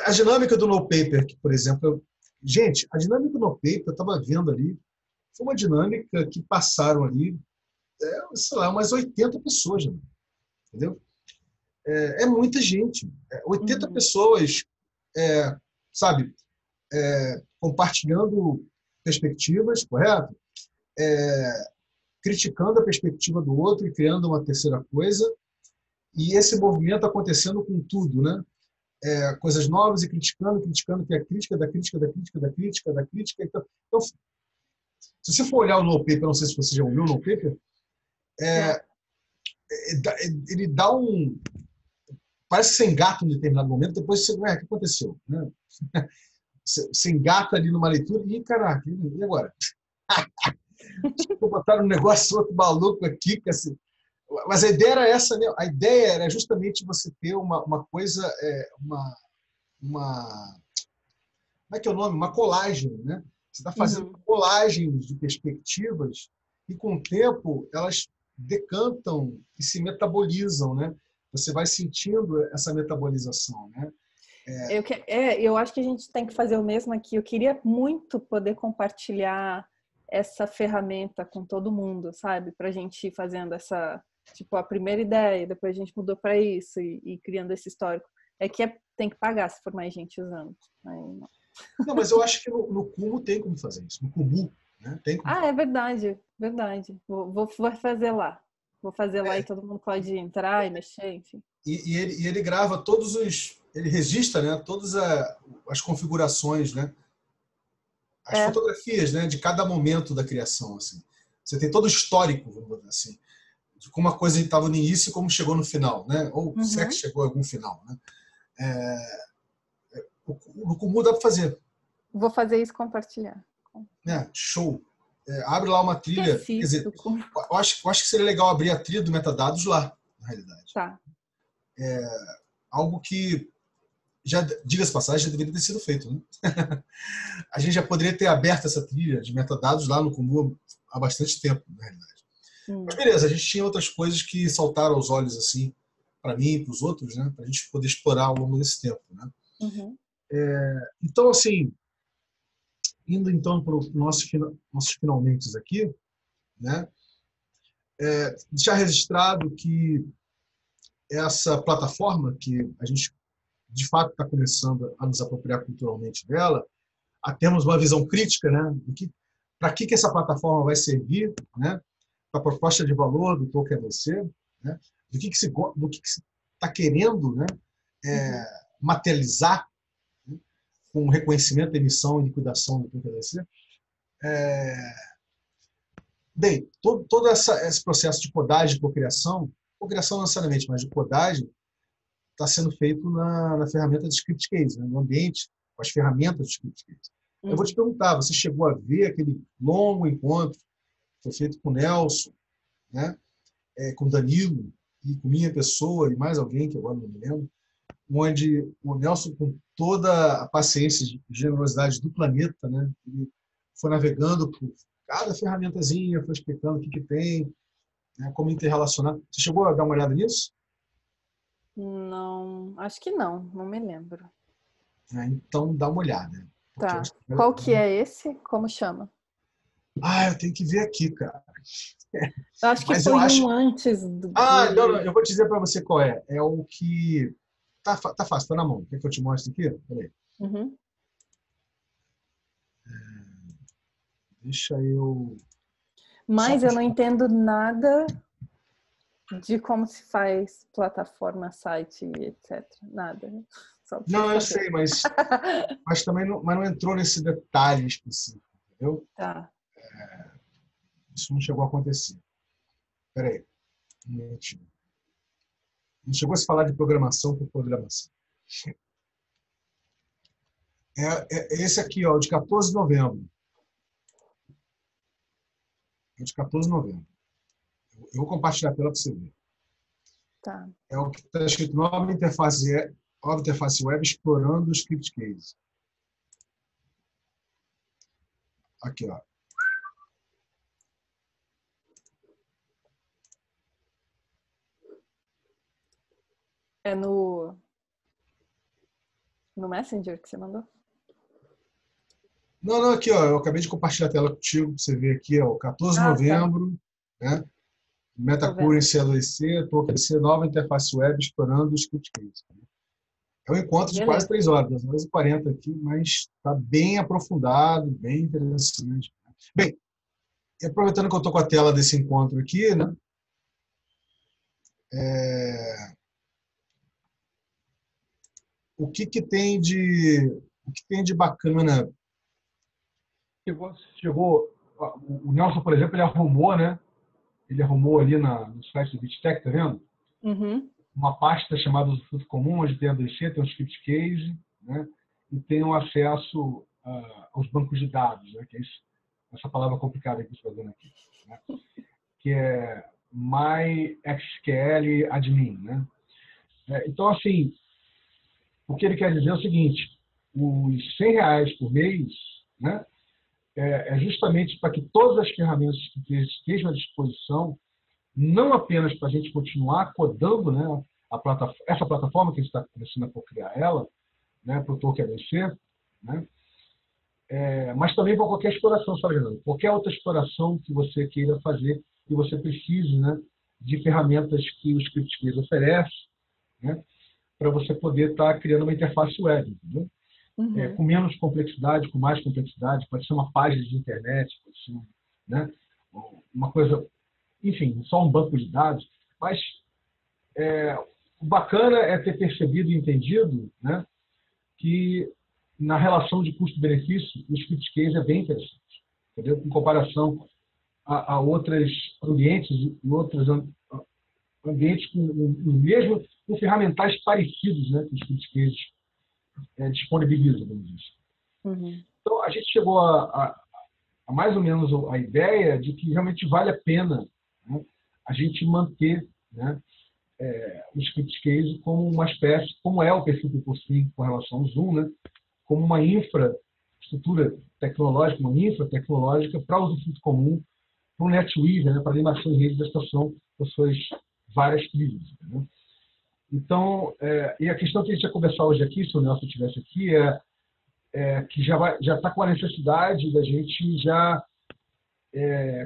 A dinâmica do no paper, que, por exemplo, gente, a dinâmica do no paper, eu estava vendo ali, foi uma dinâmica que passaram ali, sei lá, umas 80 pessoas, né? Entendeu? É muita gente. 80 pessoas, sabe, compartilhando perspectivas, correto? criticando a perspectiva do outro e criando uma terceira coisa, e esse movimento acontecendo com tudo, né? Coisas novas e criticando, que é a crítica da crítica, da crítica, da crítica, da crítica. Então, se você for olhar o no paper, não sei se você já ouviu o no paper, ele dá um... Parece que você engata em um determinado momento, depois você... o que aconteceu? Né? Você engata ali numa leitura e, caraca, e agora? Botaram um negócio outro maluco aqui, assim. Mas a ideia era essa, né? A ideia era justamente você ter uma coisa, como é que é o nome? Uma colagem, né? Você está fazendo colagens de perspectivas e, com o tempo, elas decantam e se metabolizam, né? Você vai sentindo essa metabolização, né? Eu acho que a gente tem que fazer o mesmo aqui. Eu queria muito poder compartilhar essa ferramenta com todo mundo, sabe? Para a gente ir fazendo essa, tipo, a primeira ideia, depois a gente mudou para isso e criando esse histórico. Tem que pagar se for mais gente usando. Aí, não, mas eu acho que no Kumu tem como fazer isso. No Kumu, né? Tem como fazer. É verdade, verdade. Vou fazer lá. Vou fazer lá e todo mundo pode entrar e mexer, enfim. E ele grava todos os... Ele registra, né, todas as configurações, né? As fotografias, né, de cada momento da criação. Assim. Você tem todo o histórico, vamos dizer assim, de como a coisa estava no início e como chegou no final, né? Ou se é que chegou a algum final. Né? No Kumu dá para fazer. Vou fazer isso e compartilhar. Show. Abre lá uma trilha. Quer dizer, eu acho que seria legal abrir a trilha do metadados lá, na realidade. Tá. Algo que, já diga-se passagem, já deveria ter sido feito. Né? A gente já poderia ter aberto essa trilha de metadados lá no Kumu há bastante tempo, na realidade. Mas beleza, a gente tinha outras coisas que saltaram aos olhos assim, para mim e para os outros, né? Para a gente poder explorar ao longo desse tempo. Né? Então, assim, indo então para os nossos finalmente aqui, né? Deixar registrado que essa plataforma, que a gente de fato está começando a nos apropriar culturalmente dela, a termos uma visão crítica, né? Para que essa plataforma vai servir, né? Para a proposta de valor do Token DC, né? Do que se está querendo, né? Materializar, né? Com reconhecimento, emissão e liquidação do Token DC. Bem, todo esse processo de codagem e cocriação não necessariamente, mas de codagem, está sendo feito na ferramenta de Script Case, né? No ambiente, com as ferramentas de Script Case. Eu vou te perguntar, você chegou a ver aquele longo encontro que foi feito com o Nelson, né? Com o Danilo, e com minha pessoa, e mais alguém, que agora não me lembro, onde o Nelson, com toda a paciência e generosidade do planeta, né? Ele foi navegando por cada ferramentazinha, foi explicando o que tem, né? Como interrelacionar. Você chegou a dar uma olhada nisso? Não, acho que não me lembro. Então dá uma olhada. Tá. Qual que é esse? Como chama? Eu tenho que ver aqui, cara. Eu acho que foi um antes do... não, eu vou te dizer para você qual é. É o que... Tá fácil, tá na mão. Quer que eu te mostre aqui? Peraí. Deixa eu... Mas eu não entendo nada de como se faz plataforma, site, etc. Nada. Não, eu sei, mas também não entrou nesse detalhe específico, entendeu? Tá. Isso não chegou a acontecer. Peraí. Um minutinho. Não chegou a se falar de programação por programação. Esse aqui, ó, de 14 de novembro. É de 14 de novembro. Eu vou compartilhar a tela para você ver. Tá. É o que está escrito nova interface web explorando o script case. Aqui, ó. É no Messenger que você mandou? Não, aqui, ó, eu acabei de compartilhar a tela contigo, para você ver aqui, ó, 14 de novembro, tá. Né? Metacurrency LEC, Token LEC, nova interface web explorando o script case. É um encontro de quase 3 horas, 2 horas e 40 aqui, mas está bem aprofundado, bem interessante. Bem, E aproveitando que eu estou com a tela desse encontro aqui, né? O que que tem de bacana? Chegou, o Nelson, por exemplo, ele arrumou, né? Ele arrumou ali no site do BitTech, tá vendo? Uhum. Uma pasta chamada Usufruto Comum, onde tem a DC, tem um script case, né? E tem o acesso aos bancos de dados, né? Que é essa palavra complicada que eu estou fazendo aqui, né? Que é MySQL Admin, né? Então, assim, o que ele quer dizer é o seguinte: os R$ 100 por mês, né? É justamente para que todas as ferramentas que estejam à disposição, não apenas para a gente continuar codando, né, essa plataforma que a gente está começando a criar ela, né, para o Token ABC, né, mas também para qualquer exploração, sabe, Renan? Qualquer outra exploração que você queira fazer e você precise, né, de ferramentas que o ScriptKeys oferece, né, para você poder estar criando uma interface web, entendeu? Uhum. Com menos complexidade, com mais complexidade, pode ser uma página de internet, pode ser, né, uma coisa, enfim, só um banco de dados, mas o bacana é ter percebido e entendido, né, que na relação de custo-benefício, o script case é bem interessante, entendeu? Em comparação a outros ambientes e outros ambientes com ferramentais parecidos, né, que os script cases disponibilizam, vamos dizer. Uhum. Então, a gente chegou a mais ou menos a ideia de que realmente vale a pena, né, a gente manter, né, o script case como uma espécie, como é o perfil do Cursinho com relação ao Zoom, né, como uma infraestrutura tecnológica, uma infra tecnológica para o usufruto comum, para o NetWeaver, né, para a animação em rede da estação das suas várias trilhas. Né? Então, e a questão que a gente ia conversar hoje aqui, se o Nelson estivesse aqui, que já está com a necessidade da gente já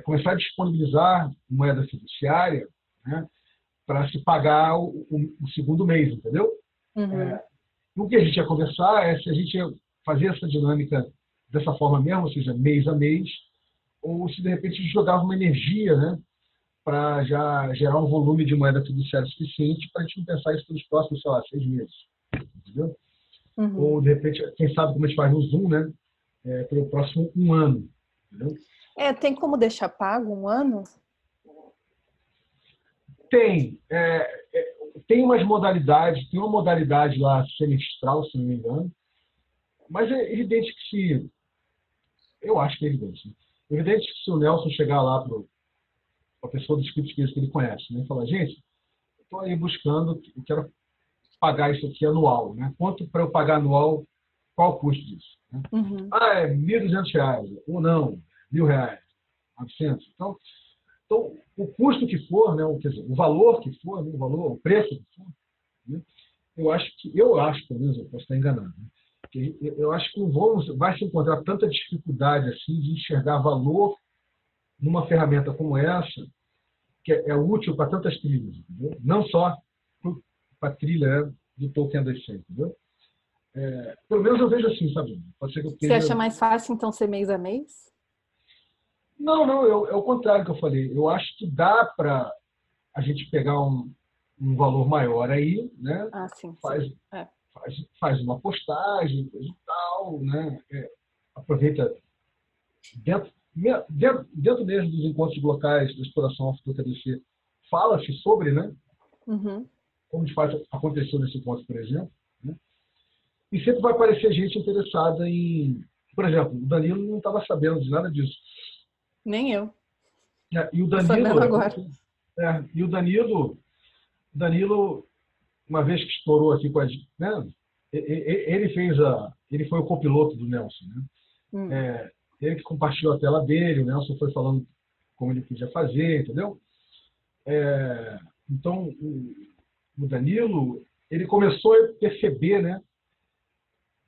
começar a disponibilizar moeda fiduciária, né, para se pagar o segundo mês, entendeu? Uhum. O que a gente ia conversar é se a gente ia fazer essa dinâmica dessa forma mesmo, ou seja, mês a mês, ou se de repente a gente jogava uma energia, né, para já gerar um volume de moeda fiduciária suficiente para a gente não pensar isso pelos próximos, sei lá, 6 meses. Entendeu? Uhum. Ou, de repente, quem sabe como a gente faz no Zoom, né, pelo próximo 1 ano. Entendeu? Tem como deixar pago 1 ano? Tem. Tem umas modalidades, tem uma modalidade lá semestral, se não me engano, mas é evidente que se... Eu acho que é evidente. Né? É evidente que se o Nelson chegar lá para a pessoa do script que ele conhece, né, e falar, gente, eu estou aí buscando, eu quero pagar isso aqui anual, né? Quanto para eu pagar anual, qual o custo disso? Né? Uhum. É R$ 1.200, ou não, R$ 1.000, 900. Então, o custo que for, né, quer dizer, o valor que for, né, o preço que for, né, eu acho, pelo menos, eu posso estar enganado, né, que eu acho que vai se encontrar tanta dificuldade assim de enxergar valor numa ferramenta como essa, que é útil para tantas trilhas, entendeu? Não só para a trilha, né, do Tolkien DC, entendeu? Pelo menos eu vejo assim, sabe? Pode ser que eu Você esteja... acha mais fácil, então, ser mês a mês? Não, é o contrário que eu falei. Eu acho que dá para a gente pegar um valor maior aí, né? Ah, sim, sim. Faz, faz uma postagem, coisa e tal, né? Aproveita dentro mesmo dos encontros locais da exploração do TDC, fala-se sobre, né? Uhum. Como de fato aconteceu nesse encontro, por exemplo, né? E sempre vai aparecer gente interessada em... Por exemplo, o Danilo não estava sabendo de nada disso. Nem eu. E o Tô sabendo Danilo, agora. Danilo, uma vez que explorou aqui com a gente, né? Ele foi o copiloto do Nelson, né? Hum. Ele que compartilhou a tela dele, o Nelson foi falando como ele podia fazer, entendeu? Então, o Danilo, ele começou a perceber, né,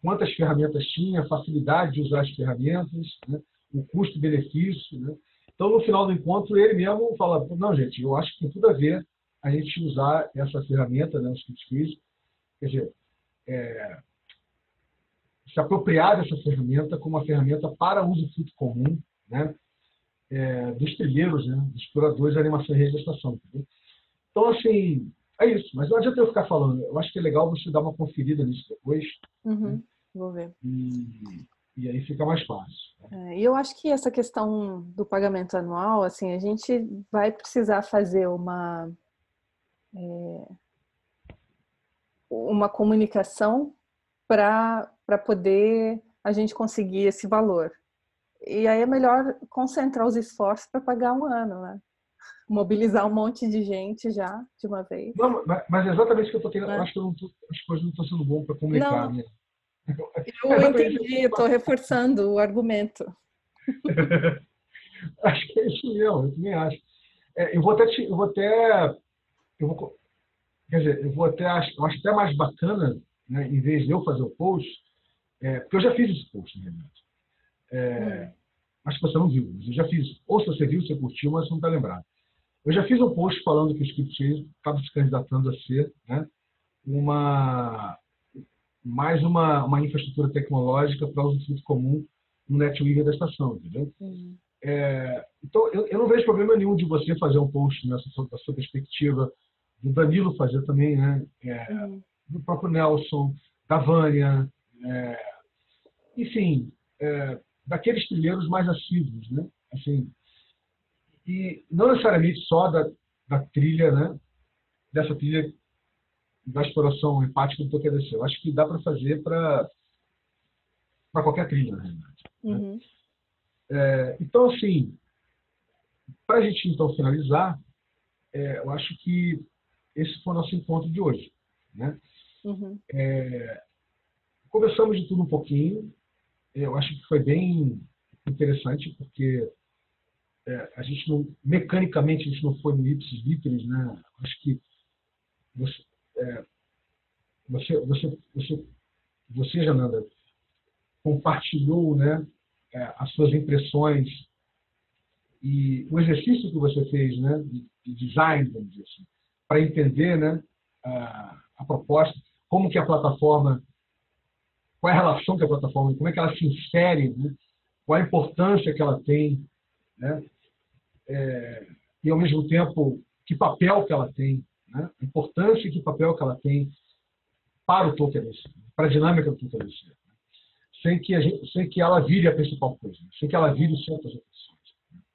quantas ferramentas tinha, a facilidade de usar as ferramentas, né, o custo-benefício, né? Então, no final do encontro, ele mesmo fala, não, gente, eu acho que tem tudo a ver a gente usar essa ferramenta, né, o ScriptKeys, quer dizer, se apropriar dessa ferramenta como uma ferramenta para uso fruto comum, né, dos trilheiros, né? Dos exploradores da animação em rede da estação. Entendeu? Então, assim, é isso. Mas não adianta eu ficar falando. Eu acho que é legal você dar uma conferida nisso depois. Né? Uhum, vou ver. E aí fica mais fácil. E eu acho que essa questão do pagamento anual, assim, a gente vai precisar fazer uma comunicação para poder a gente conseguir esse valor. E aí é melhor concentrar os esforços para pagar um ano, né? Mobilizar um monte de gente já de uma vez. Não, mas é exatamente o que eu estou querendo. Eu Né? acho que as coisas não estão sendo boas para comunicar. Não, Né? É eu exatamente entendi, eu isso. estou reforçando o argumento. Acho que é isso mesmo, eu também acho. Eu vou até, quer dizer, eu vou até, eu acho até mais bacana, né, em vez de eu fazer o post, porque eu já fiz esse post, na realidade. Hum, Acho que você não viu, mas eu já fiz. Ou se você viu, você curtiu, mas você não está lembrado. Eu já fiz um post falando que o Script estava se candidatando a ser, né, uma, mais uma infraestrutura tecnológica para uso de comum no NetWeaver da estação, entendeu? hum, Então, eu não vejo problema nenhum de você fazer um post da sua perspectiva, do Danilo fazer também, né? uhum, Do próprio Nelson, da Vânia, enfim, daqueles trilheiros mais assíduos, né? Assim, e não necessariamente só da trilha, né? Dessa trilha da exploração empática do TQDC. Eu acho que dá para fazer para qualquer trilha, na realidade. Né? uhum, Então, assim, para a gente então finalizar, eu acho que esse foi o nosso encontro de hoje. Né? uhum. Conversamos de tudo um pouquinho. Eu acho que foi bem interessante, porque a gente não, mecanicamente, a gente não foi no ipsis literis. Né? Acho que você, você, Jananda, compartilhou, né, as suas impressões e o exercício que você fez, né, de design, vamos dizer assim, para entender, né, a proposta, como que a plataforma, qual é a relação que a plataforma, como é que ela se insere, né, qual a importância que ela tem, né, e ao mesmo tempo que papel que ela tem, né, a importância e que papel que ela tem para o token, para a dinâmica do token, sem que ela vire a principal coisa, sem que ela vire o centro das opções.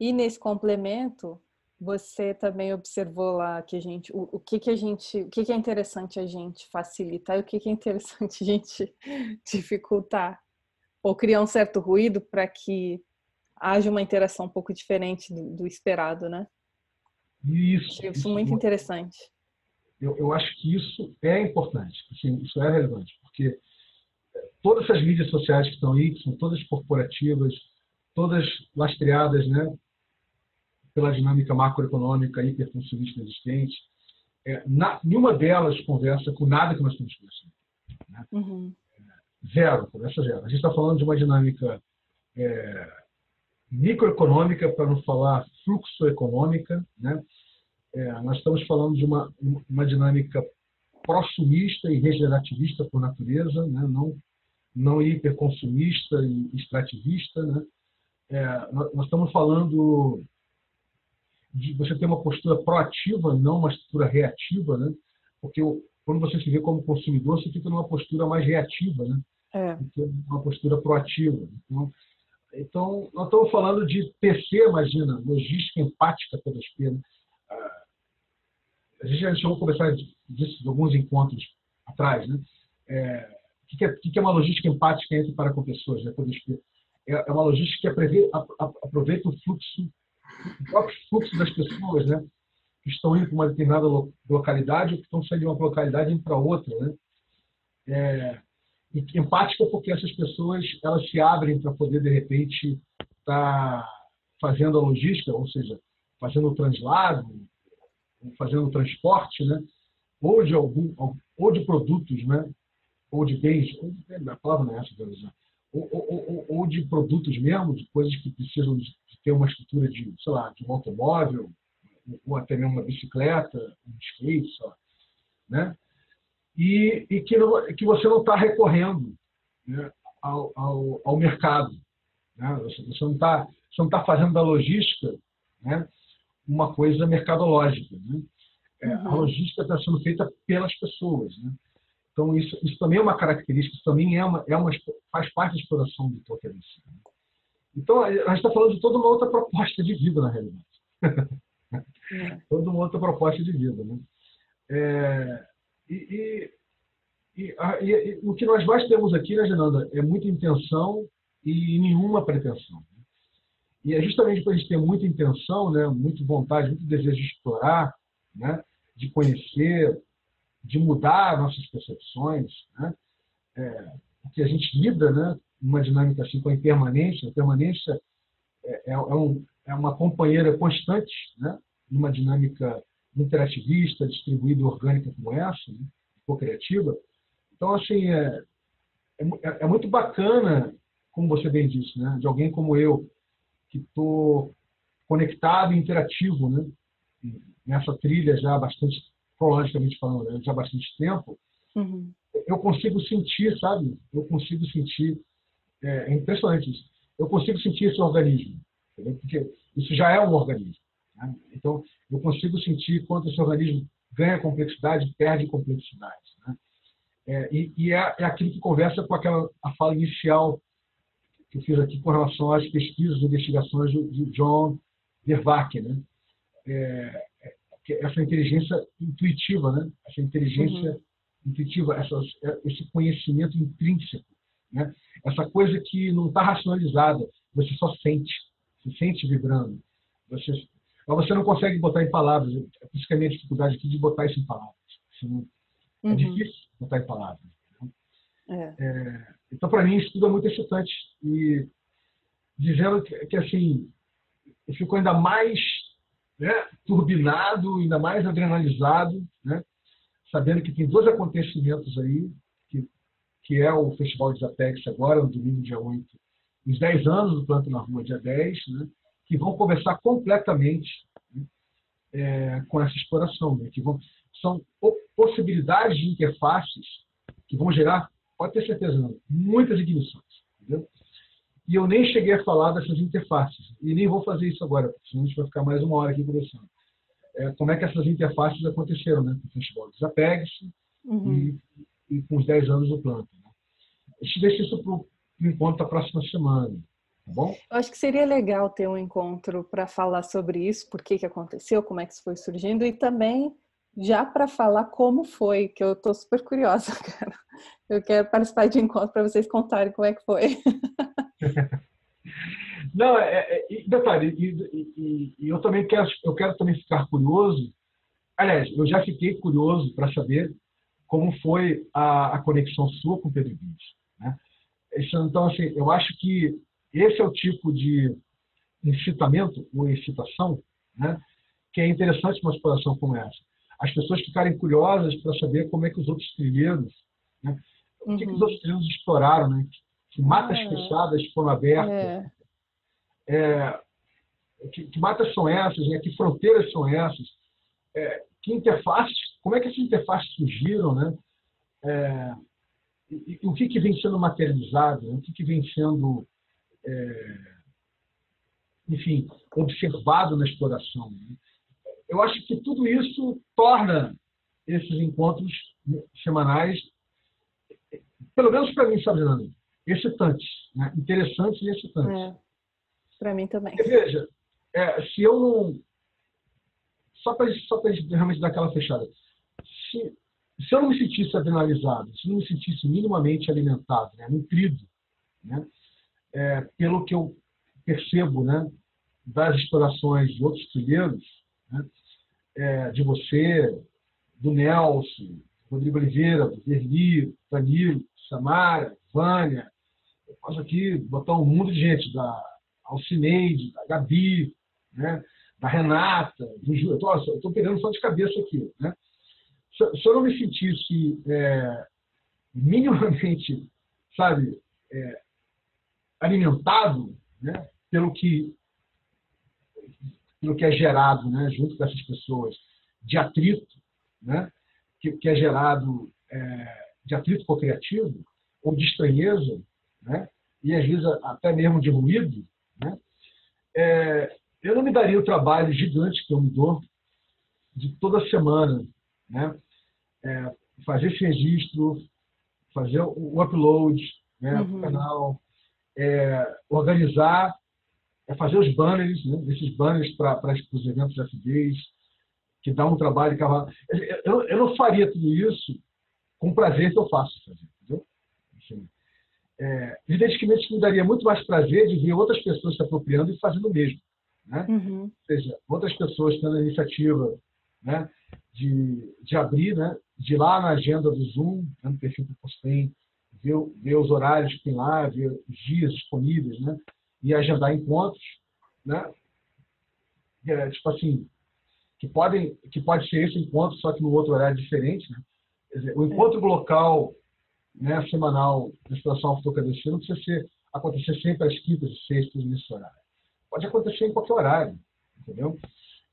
E nesse complemento, você também observou lá que o que que a gente, o que que é interessante a gente facilitar e o que que é interessante a gente dificultar ou criar um certo ruído para que haja uma interação um pouco diferente do esperado, né? Achei isso muito interessante. Eu acho que isso é importante, assim, isso é relevante, porque todas essas mídias sociais que estão aí, que são todas corporativas, todas lastreadas, né, pela dinâmica macroeconômica hiperconsumista existente, nenhuma delas conversa com nada que nós estamos conversando. Né? Uhum. Zero, conversa zero. A gente está falando de uma dinâmica microeconômica, para não falar fluxoeconômica. Né? Nós estamos falando de uma dinâmica prosumista e regenerativista por natureza, né? Não hiperconsumista e extrativista. Né? Nós estamos falando de você ter uma postura proativa, não uma postura reativa, né? Porque quando você se vê como consumidor, você fica numa postura mais reativa, né? É. Do que uma postura proativa. Então, nós estamos falando de PC, imagina, logística empática P2P. Né? A gente já chegou a conversar disso de alguns encontros atrás. Né? O que é uma logística empática entre para com pessoas, né? P2P? É uma logística que aproveita o próprio fluxo das pessoas, né? Que estão indo para uma determinada localidade ou que estão saindo de uma localidade e indo para outra. Né? E empática porque essas pessoas elas se abrem para poder, de repente, estar fazendo a logística, ou seja, fazendo o translado, fazendo o transporte, né? Ou de produtos, né? Ou de bens, a palavra não é essa, ou de produtos mesmo, de coisas que precisam de ter uma estrutura de, sei lá, de um automóvel, ou até mesmo uma bicicleta, um skate, só, né? E que você não está recorrendo, né, ao mercado. né? Você não tá fazendo da logística, né, uma coisa mercadológica, né? A logística está sendo feita pelas pessoas, né? Então, isso também é uma característica, isso também faz parte da exploração do poker em si. Então, a gente está falando de toda uma outra proposta de vida, na realidade. Toda uma outra proposta de vida, né? O que nós mais temos aqui, né, Genanda, é muita intenção e nenhuma pretensão. E é justamente por a gente ter muita intenção, né, muita vontade, muito desejo de explorar, né, de conhecer, de mudar nossas percepções, né, porque a gente lida, né, numa dinâmica assim com a impermanência. A permanência é uma companheira constante, né, numa dinâmica interativista, distribuída, orgânica como essa, né, co-criativa. Então, assim, é muito bacana, como você bem disse, né, de alguém como eu, que estou conectado e interativo, né, nessa trilha já bastante, cronologicamente falando, né, já há bastante tempo, eu consigo sentir, sabe? Eu consigo sentir, é impressionante isso, eu consigo sentir esse organismo, entendeu? Porque isso já é um organismo, né? Então, eu consigo sentir quanto esse organismo ganha complexidade, perde complexidade, né? É aquilo que conversa com a fala inicial que eu fiz aqui com relação às pesquisas e investigações de John Vervaeke, né? Essa inteligência intuitiva, né? Essa inteligência intuitiva, esse conhecimento intrínseco, né? Essa coisa que não está racionalizada, você só sente, se sente vibrando. Mas você não consegue botar em palavras. É por isso que a minha dificuldade aqui de botar isso em palavras. É difícil botar em palavras. Então, para mim, isso tudo é muito excitante. E dizendo que assim, eu fico ainda mais, né, turbinado, ainda mais adrenalizado, né, sabendo que tem dois acontecimentos aí, que é o Festival de Apex agora, no domingo, dia 8, os 10 anos do Planeta na Rua, dia 10, né, que vão conversar completamente, né, com essa exploração, né, são possibilidades de interfaces que vão gerar, pode ter certeza, não, muitas ignições. Entendeu? E eu nem cheguei a falar dessas interfaces, e nem vou fazer isso agora, porque senão a gente vai ficar mais uma hora aqui conversando. Como é que essas interfaces aconteceram, né, com o Festival dos Apex e com os 10 anos do Planta. Né? A gente deixa isso para o encontro da próxima semana. Tá bom? Eu acho que seria legal ter um encontro para falar sobre isso, por que aconteceu, como é que isso foi surgindo, e também já para falar como foi, que eu estou super curiosa, cara. Eu quero participar de encontro para vocês contarem como é que foi. Não, detalhe, eu também quero também ficar curioso. Aliás, eu já fiquei curioso para saber como foi a conexão sua com o Pedro Guides, né? Então, assim, eu acho que esse é o tipo de incitamento ou excitação, né, que é interessante numa exploração como essa. As pessoas ficarem curiosas para saber como é que os outros trilheiros, né, o que os outros trilheiros exploraram, né, que matas fechadas foram abertas, que matas são essas, né, que fronteiras são essas, que interfaces, como é que essas interfaces surgiram, né, e o que vem sendo materializado, né, o que vem sendo, enfim, observado na exploração. Né? Eu acho que tudo isso torna esses encontros semanais, pelo menos para mim, sabe, Nando, excitantes, né? Interessantes e excitantes. Para mim também. Porque, veja, se eu não... Só para realmente dar aquela fechada. Se eu não me sentisse adrenalizado, se eu não me sentisse minimamente alimentado, né, nutrido, né, pelo que eu percebo, né, das explorações de outros trilheiros, né, de você, do Nelson, Rodrigo Oliveira, do Verli, Danilo, Samara, Vânia, eu posso aqui botar um mundo de gente, da Alcineide, da Gabi, né, da Renata, do Ju. Eu estou pegando só de cabeça aqui. Né? Se eu não me sentisse minimamente, sabe, alimentado, né, pelo que é gerado, né, junto com essas pessoas, de atrito, né, que é gerado de atrito co-criativo ou de estranheza, né, e às vezes até mesmo de ruído, né? Eu não me daria o trabalho gigante que eu me dou de toda semana, né? Fazer esse registro, fazer o upload, né, para o canal, organizar, fazer os banners, né, esses banners para os eventos de FDs, que dá um trabalho. Eu não faria tudo isso com o prazer que eu faço fazer, entendeu? Assim, evidentemente que me daria muito mais prazer de ver outras pessoas se apropriando e fazendo o mesmo, né? Ou seja, outras pessoas tendo a iniciativa, né, de abrir, né, de ir lá na agenda do Zoom, no perfil que você tem, ver os horários que tem lá, ver os dias disponíveis, né, e agendar encontros, né, tipo assim, que pode ser esse encontro, só que no outro horário diferente, né? Quer dizer, o encontro local, né, semanal da Exploração Afro-KDC não precisa acontecer sempre às quintas e sextas nesse horário. Pode acontecer em qualquer horário, entendeu?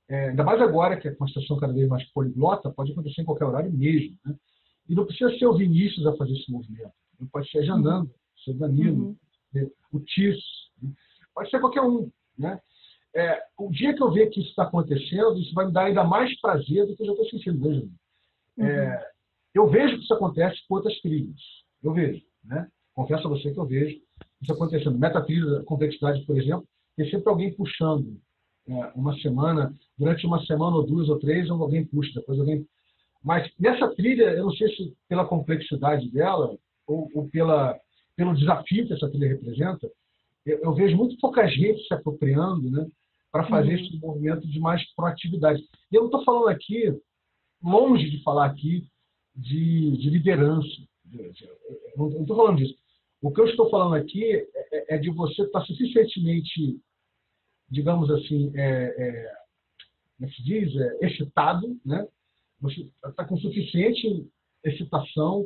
Ainda mais agora que a Constituição cada vez mais poliglota, pode acontecer em qualquer horário mesmo, né? E não precisa ser o Vinícius a fazer esse movimento. Pode ser a Jananda, ser o Danilo, o Tisso, né? Pode ser qualquer um, né? O dia que eu ver que isso está acontecendo, isso vai me dar ainda mais prazer do que eu já estou sentindo mesmo. Eu vejo que isso acontece com outras trilhas. Eu vejo, né? Confesso a você que eu vejo isso acontecendo. Metatrilha, complexidade, por exemplo, tem sempre alguém puxando uma semana, durante uma semana ou duas ou três, alguém puxa, depois alguém... Mas nessa trilha, eu não sei se pela complexidade dela ou pelo desafio que essa trilha representa, eu vejo muito pouca gente se apropriando, né, para fazer esse movimento de mais proatividade. E eu não estou falando aqui, longe de falar aqui, de liderança. Eu não estou falando disso. O que eu estou falando aqui é de você estar suficientemente, digamos assim, como se diz, excitado, né? Você está com suficiente excitação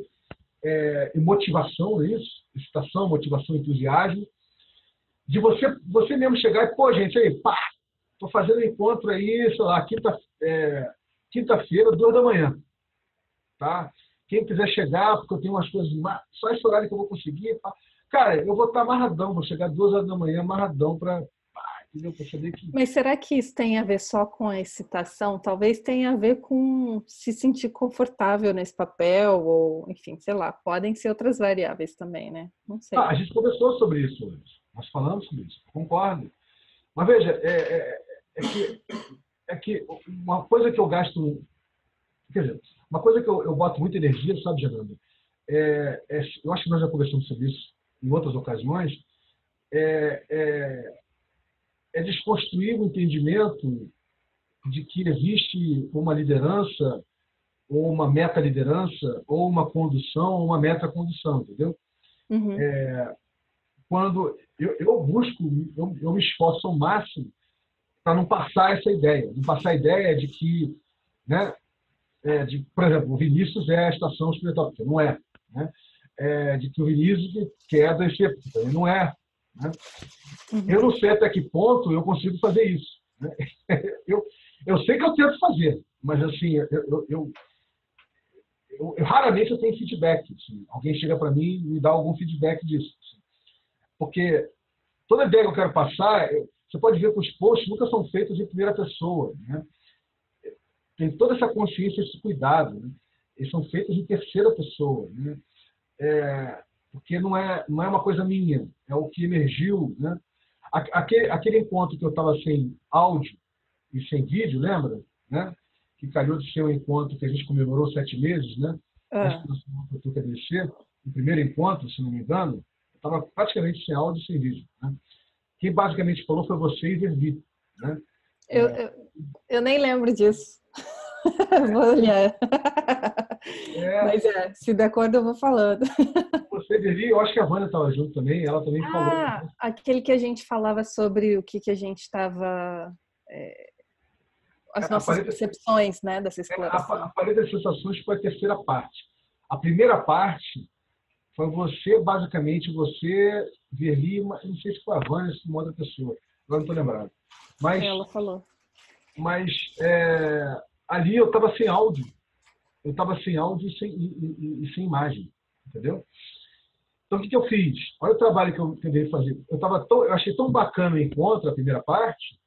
e motivação, não é isso? Excitação, motivação, entusiasmo, de você mesmo chegar e, pô, gente, aí, pá, estou fazendo um encontro aí, sei lá, quinta-feira, 2 da manhã, tá? Quem quiser chegar, porque eu tenho umas coisas, só esse horário que eu vou conseguir, pá. Cara, eu vou estar amarradão, vou chegar 2 horas da manhã amarradão para, entendeu? Para saber que... Mas será que isso tem a ver só com a excitação? Talvez tenha a ver com se sentir confortável nesse papel, ou, enfim, sei lá, podem ser outras variáveis também, né? Não sei. A gente conversou sobre isso hoje. Nós falamos sobre isso, concordo. Mas veja, é que uma coisa que eu gasto, quer dizer, uma coisa que eu boto muita energia, sabe, Jananda? Eu acho que nós já conversamos sobre isso em outras ocasiões, é desconstruir o entendimento de que existe uma liderança, ou uma meta-liderança, ou uma condução, ou uma meta-condução, entendeu? Quando eu busco, eu me esforço ao máximo para não passar essa ideia. Não passar a ideia de que, né, por exemplo, o Vinícius é a estação espiritual, porque não é. Né? De que o Vinícius quer descer, porque não é. Né? Eu não sei até que ponto eu consigo fazer isso. Né? Eu sei que eu tento fazer, mas assim, eu raramente eu tenho feedback. Assim. Alguém chega para mim e me dá algum feedback disso. Assim. Porque toda ideia que eu quero passar, você pode ver que os posts nunca são feitos em primeira pessoa. Né? Tem toda essa consciência, esse cuidado. Né? Eles são feitos em terceira pessoa. Né? Porque não é uma coisa minha, é o que emergiu. Né? Aquele encontro que eu estava sem áudio e sem vídeo, lembra? Né? Que calhou de ser um encontro que a gente comemorou 7 meses, né? O primeiro encontro, se não me engano, estava praticamente sem áudio e sem vídeo. Né? Quem basicamente falou foi você e Vervi. Né? Eu nem lembro disso. Vou olhar. Mas se der acordo eu vou falando. Você, Vervi, eu acho que a Vânia estava junto também, ela também falou. Aquele que a gente falava sobre o que a gente estava... as nossas percepções, né, dessa exploração. A parede das sensações foi a terceira parte. A primeira parte foi basicamente, Verli, não sei se foi a Vânia, se foi uma outra pessoa, agora não estou lembrado. Mas, ela falou. Mas ali eu estava sem áudio. Eu estava sem áudio e sem imagem, entendeu? Então, o que eu fiz? Olha o trabalho que eu tentei fazer. Eu achei tão bacana o encontro, a primeira parte,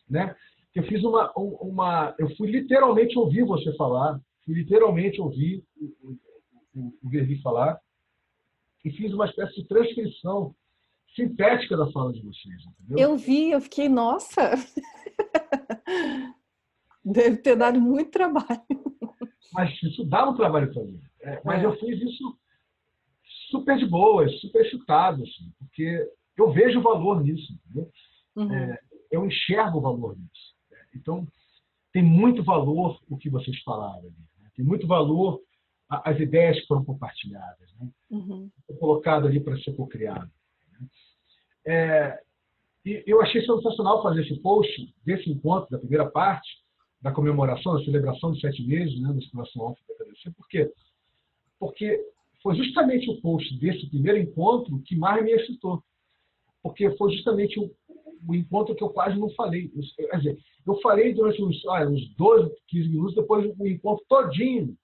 né? Que eu fiz eu fui literalmente ouvir você falar, fui literalmente ouvir o Verli falar, e fiz uma espécie de transcrição sintética da fala de vocês, entendeu? Eu vi, eu fiquei, nossa, deve ter dado muito trabalho. Mas isso dá um trabalho para mim. Mas eu fiz isso super de boa, super chutado, assim, porque eu vejo valor nisso, entendeu? Uhum. Eu enxergo o valor nisso. Então, tem muito valor o que vocês falaram ali, né? Tem muito valor as ideias que foram compartilhadas, né? Uhum. Foi colocado ali para ser co-criado. Né? E eu achei sensacional fazer esse post desse encontro, da primeira parte, da comemoração, da celebração dos 7 meses, né, da situação Alfa da TDC. Por quê? Porque foi justamente o post desse primeiro encontro que mais me excitou. Porque foi justamente o encontro que eu quase não falei. Quer dizer, eu falei durante uns 12, 15 minutos, depois o encontro todinho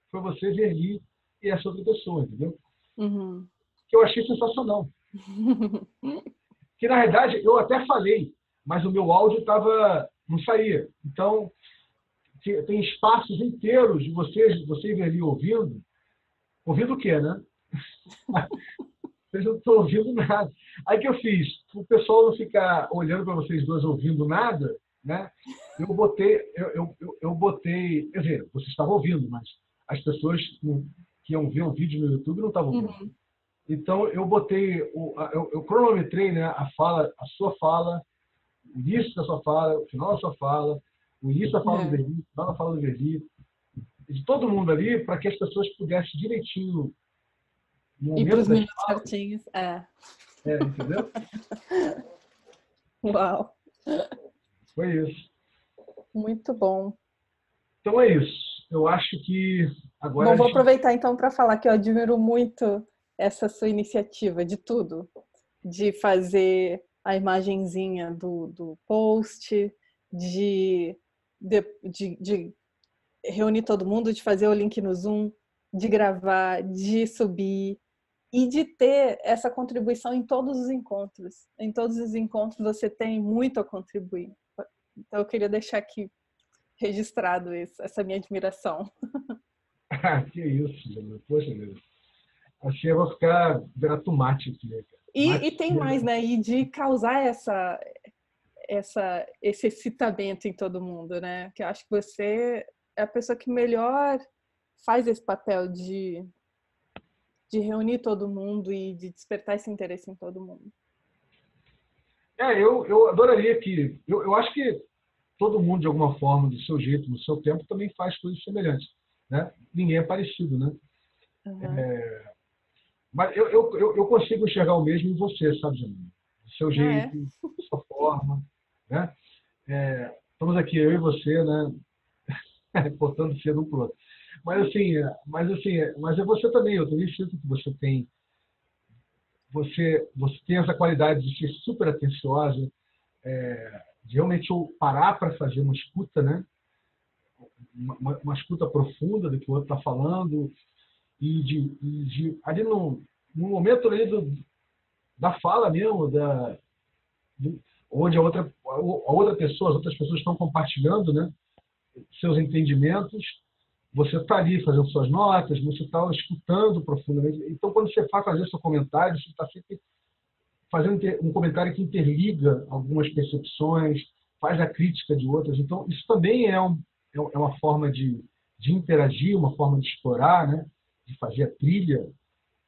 foi você, Verli e essa outra pessoa, entendeu? Uhum. Que eu achei sensacional. Que, na verdade, eu até falei, mas o meu áudio não saía. Então, tem espaços inteiros de você e Verli ouvindo. Ouvindo o quê, né? Vocês não estão ouvindo nada. Aí que eu fiz? O pessoal não ficar olhando para vocês dois ouvindo nada, né? Eu botei, quer dizer, vocês estavam ouvindo, mas as pessoas que iam ver o vídeo no YouTube não estavam ouvindo. Uhum. Então, eu botei, eu cronometrei, né, a sua fala, o início da sua fala, o final da sua fala, o início da fala do Verli, o final da fala do Verli, de todo mundo ali, para que as pessoas pudessem direitinho, no E para momento os das minutos falas, certinhos. entendeu? Uau, Foi isso. muito bom. Então é isso. Eu acho que agora Bom, vou aproveitar então para falar que eu admiro muito essa sua iniciativa de tudo, de fazer a imagenzinha do post, de reunir todo mundo, de fazer o link no Zoom, de gravar, de subir e de ter essa contribuição em todos os encontros. Em todos os encontros você tem muito a contribuir. Então eu queria deixar aqui registrado essa minha admiração. que isso, Jana. Poxa Deus. Achei que eu vou ficar vendo tomate aqui, né, cara? E tem mais, né? E de causar esse excitamento em todo mundo, né? Que eu acho que você é a pessoa que melhor faz esse papel de reunir todo mundo e de despertar esse interesse em todo mundo. Eu adoraria que... Eu acho que todo mundo, de alguma forma, do seu jeito, no seu tempo, também faz coisas semelhantes, né? Ninguém é parecido, né? Uhum. Mas eu consigo enxergar o mesmo em você, sabe, Janine? Do seu jeito, da sua forma, né? Estamos aqui, eu e você, né? Botando cedo um pro outro. Mas é você também. Eu também sinto que você tem essa qualidade de ser super atenciosa, de realmente parar para fazer uma escuta, né? Uma escuta profunda do que o outro está falando e ali no momento ali da fala mesmo, onde a outra pessoa, as outras pessoas estão compartilhando, né, seus entendimentos, você está ali fazendo suas notas, você está escutando profundamente. Então, quando você vai fazer seu comentário, você está sempre fazendo um comentário que interliga algumas percepções, faz a crítica de outras. Então, isso também é uma forma de interagir, uma forma de explorar, né, de fazer a trilha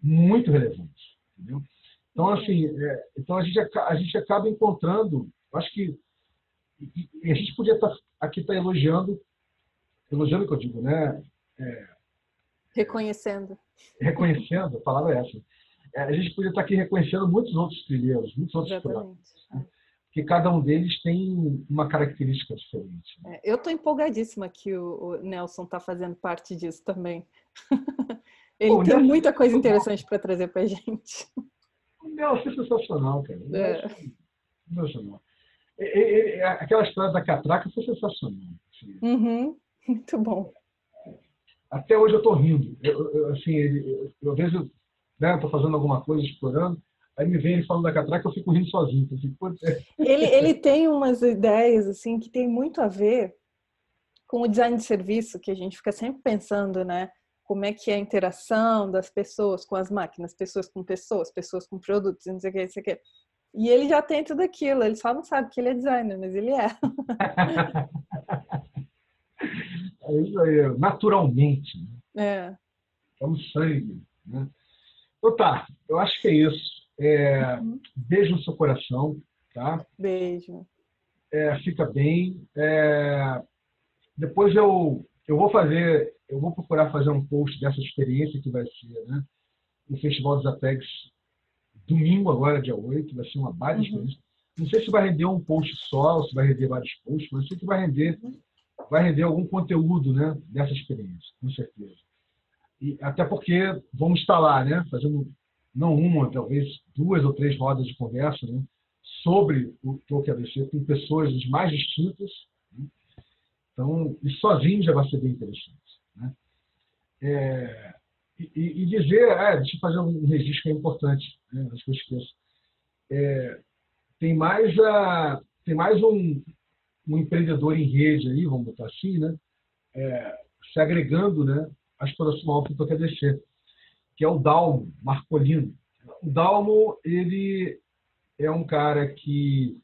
muito relevante, entendeu? Então, assim, então a gente acaba encontrando, acho que e a gente podia aqui estar elogiando o que eu digo, né? Reconhecendo. Reconhecendo, a palavra é essa. A gente podia estar aqui reconhecendo muitos outros trilheiros, muitos outros projetos, né? Porque cada um deles tem uma característica diferente. Né? Eu estou empolgadíssima que o Nelson está fazendo parte disso também. Ele tem muita coisa interessante para trazer para a gente. O Nelson é sensacional, cara. Sensacional. Aquela história da catraca foi sensacional. Assim. Uhum, muito bom. Até hoje eu estou rindo. Eu vejo né? Estou fazendo alguma coisa, explorando. Aí me vem ele falando da catraca, eu fico rindo sozinho. Eu fico, Ele tem umas ideias assim que tem muito a ver com o design de serviço, que a gente fica sempre pensando, né? Como é que é a interação das pessoas com as máquinas, pessoas com produtos, não sei o que, não sei o que. E ele já tem tudo aquilo, ele só não sabe que ele é designer, mas ele é. É isso aí, naturalmente. Né? É. É um sangue. Né? Então tá, eu acho que é isso. Beijo no seu coração, tá? Beijo. Fica bem. Depois eu vou procurar fazer um post dessa experiência que vai ser, né? O Festival dos Apex domingo, agora, dia 8, vai ser uma baita experiência. Não sei se vai render um post só, ou se vai render vários posts, mas eu sei que vai render algum conteúdo, né, dessa experiência, com certeza. E até porque vamos estar lá, né, fazendo não uma, talvez 2 ou 3 rodas de conversa, né, sobre o Tokyo ABC com pessoas das mais distintas. Né? Então, isso sozinho já vai ser bem interessante. Né? E dizer, deixa eu fazer um registro que é importante, né? Acho que eu esqueço. Tem mais um empreendedor em rede aí, vamos botar assim, né? Se agregando, né, à exploração alfa do QDC, que é o Dalmo Marcolino. O Dalmo, ele é um cara que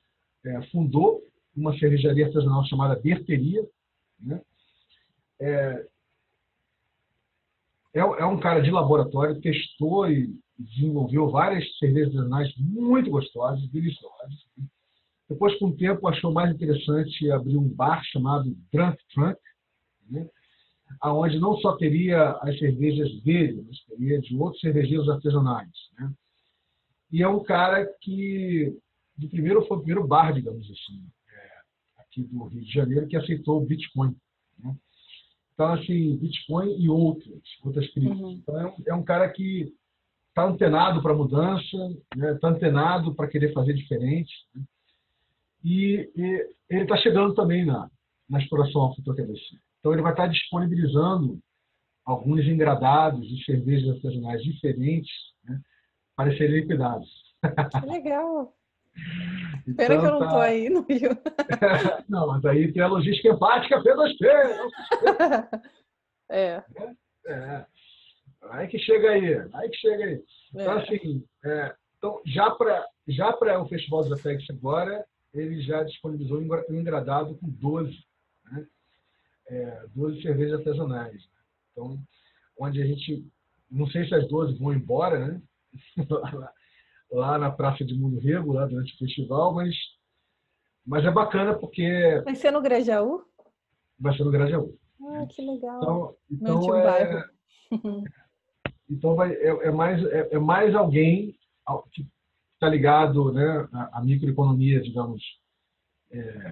fundou uma cervejaria artesanal chamada Berteria, né? É um cara de laboratório, testou e desenvolveu várias cervejas artesanais muito gostosas, deliciosas. Depois, com o tempo, achou mais interessante abrir um bar chamado Drunk Trunk, né? Onde não só teria as cervejas dele, mas teria de outros cervejeiros artesanais. Né? E é um cara que, foi o primeiro bar, digamos assim, aqui do Rio de Janeiro, que aceitou o Bitcoin. Né? Então, assim, Bitcoin e outras criptos. Então, é um cara que está antenado para a mudança, né? Está antenado para querer fazer diferente. Né? E ele está chegando também na exploração alfa-TOKDC. Então, ele vai estar disponibilizando alguns engradados de cervejas artesanais diferentes, né, para serem liquidados. Que legal! Então, pena que eu não estou aí no Rio. Não, mas aí tem a logística empática P2P. Aí que chega aí. Então, assim, então, já para o Festival dos Apex agora, ele já disponibilizou um engradado com 12, né? 12 cervejas artesanais. Então, onde a gente, não sei se as 12 vão embora, né? lá na Praça de Mundo Rego, lá durante o festival, mas é bacana porque... Vai ser no Grajaú? Vai ser no Grajaú. Ah, que legal. Então bairro. Então é mais alguém que está ligado, né, à microeconomia, digamos,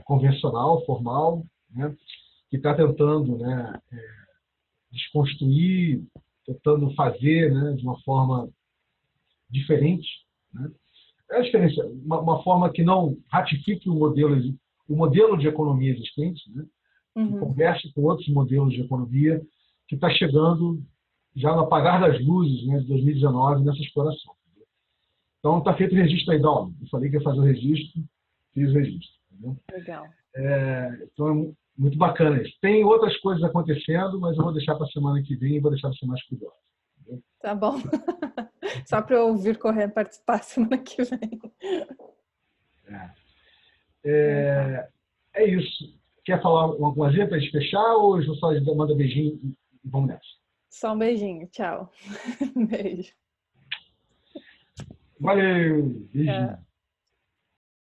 convencional, formal, né, que está tentando, né, desconstruir, tentando fazer, né, de uma forma diferente. Né? É a diferença, uma forma que não ratifique o modelo de economia existente, né? Que converse com outros modelos de economia, que está chegando já no apagar das luzes, né, de 2019 nessa exploração. Então, está feito o registro aí, Dalmo. Eu falei que ia fazer o registro, fiz o registro. Entendeu? Legal. Então, é muito bacana isso. Tem outras coisas acontecendo, mas eu vou deixar para a semana que vem e vou deixar você mais cuidadoso. Tá bom. Só para eu vir correndo participar semana que vem. É isso. Quer falar alguma coisa para a gente fechar ou eu só manda beijinho e vamos nessa? Só um beijinho. Tchau. Beijo. Valeu. Beijinho.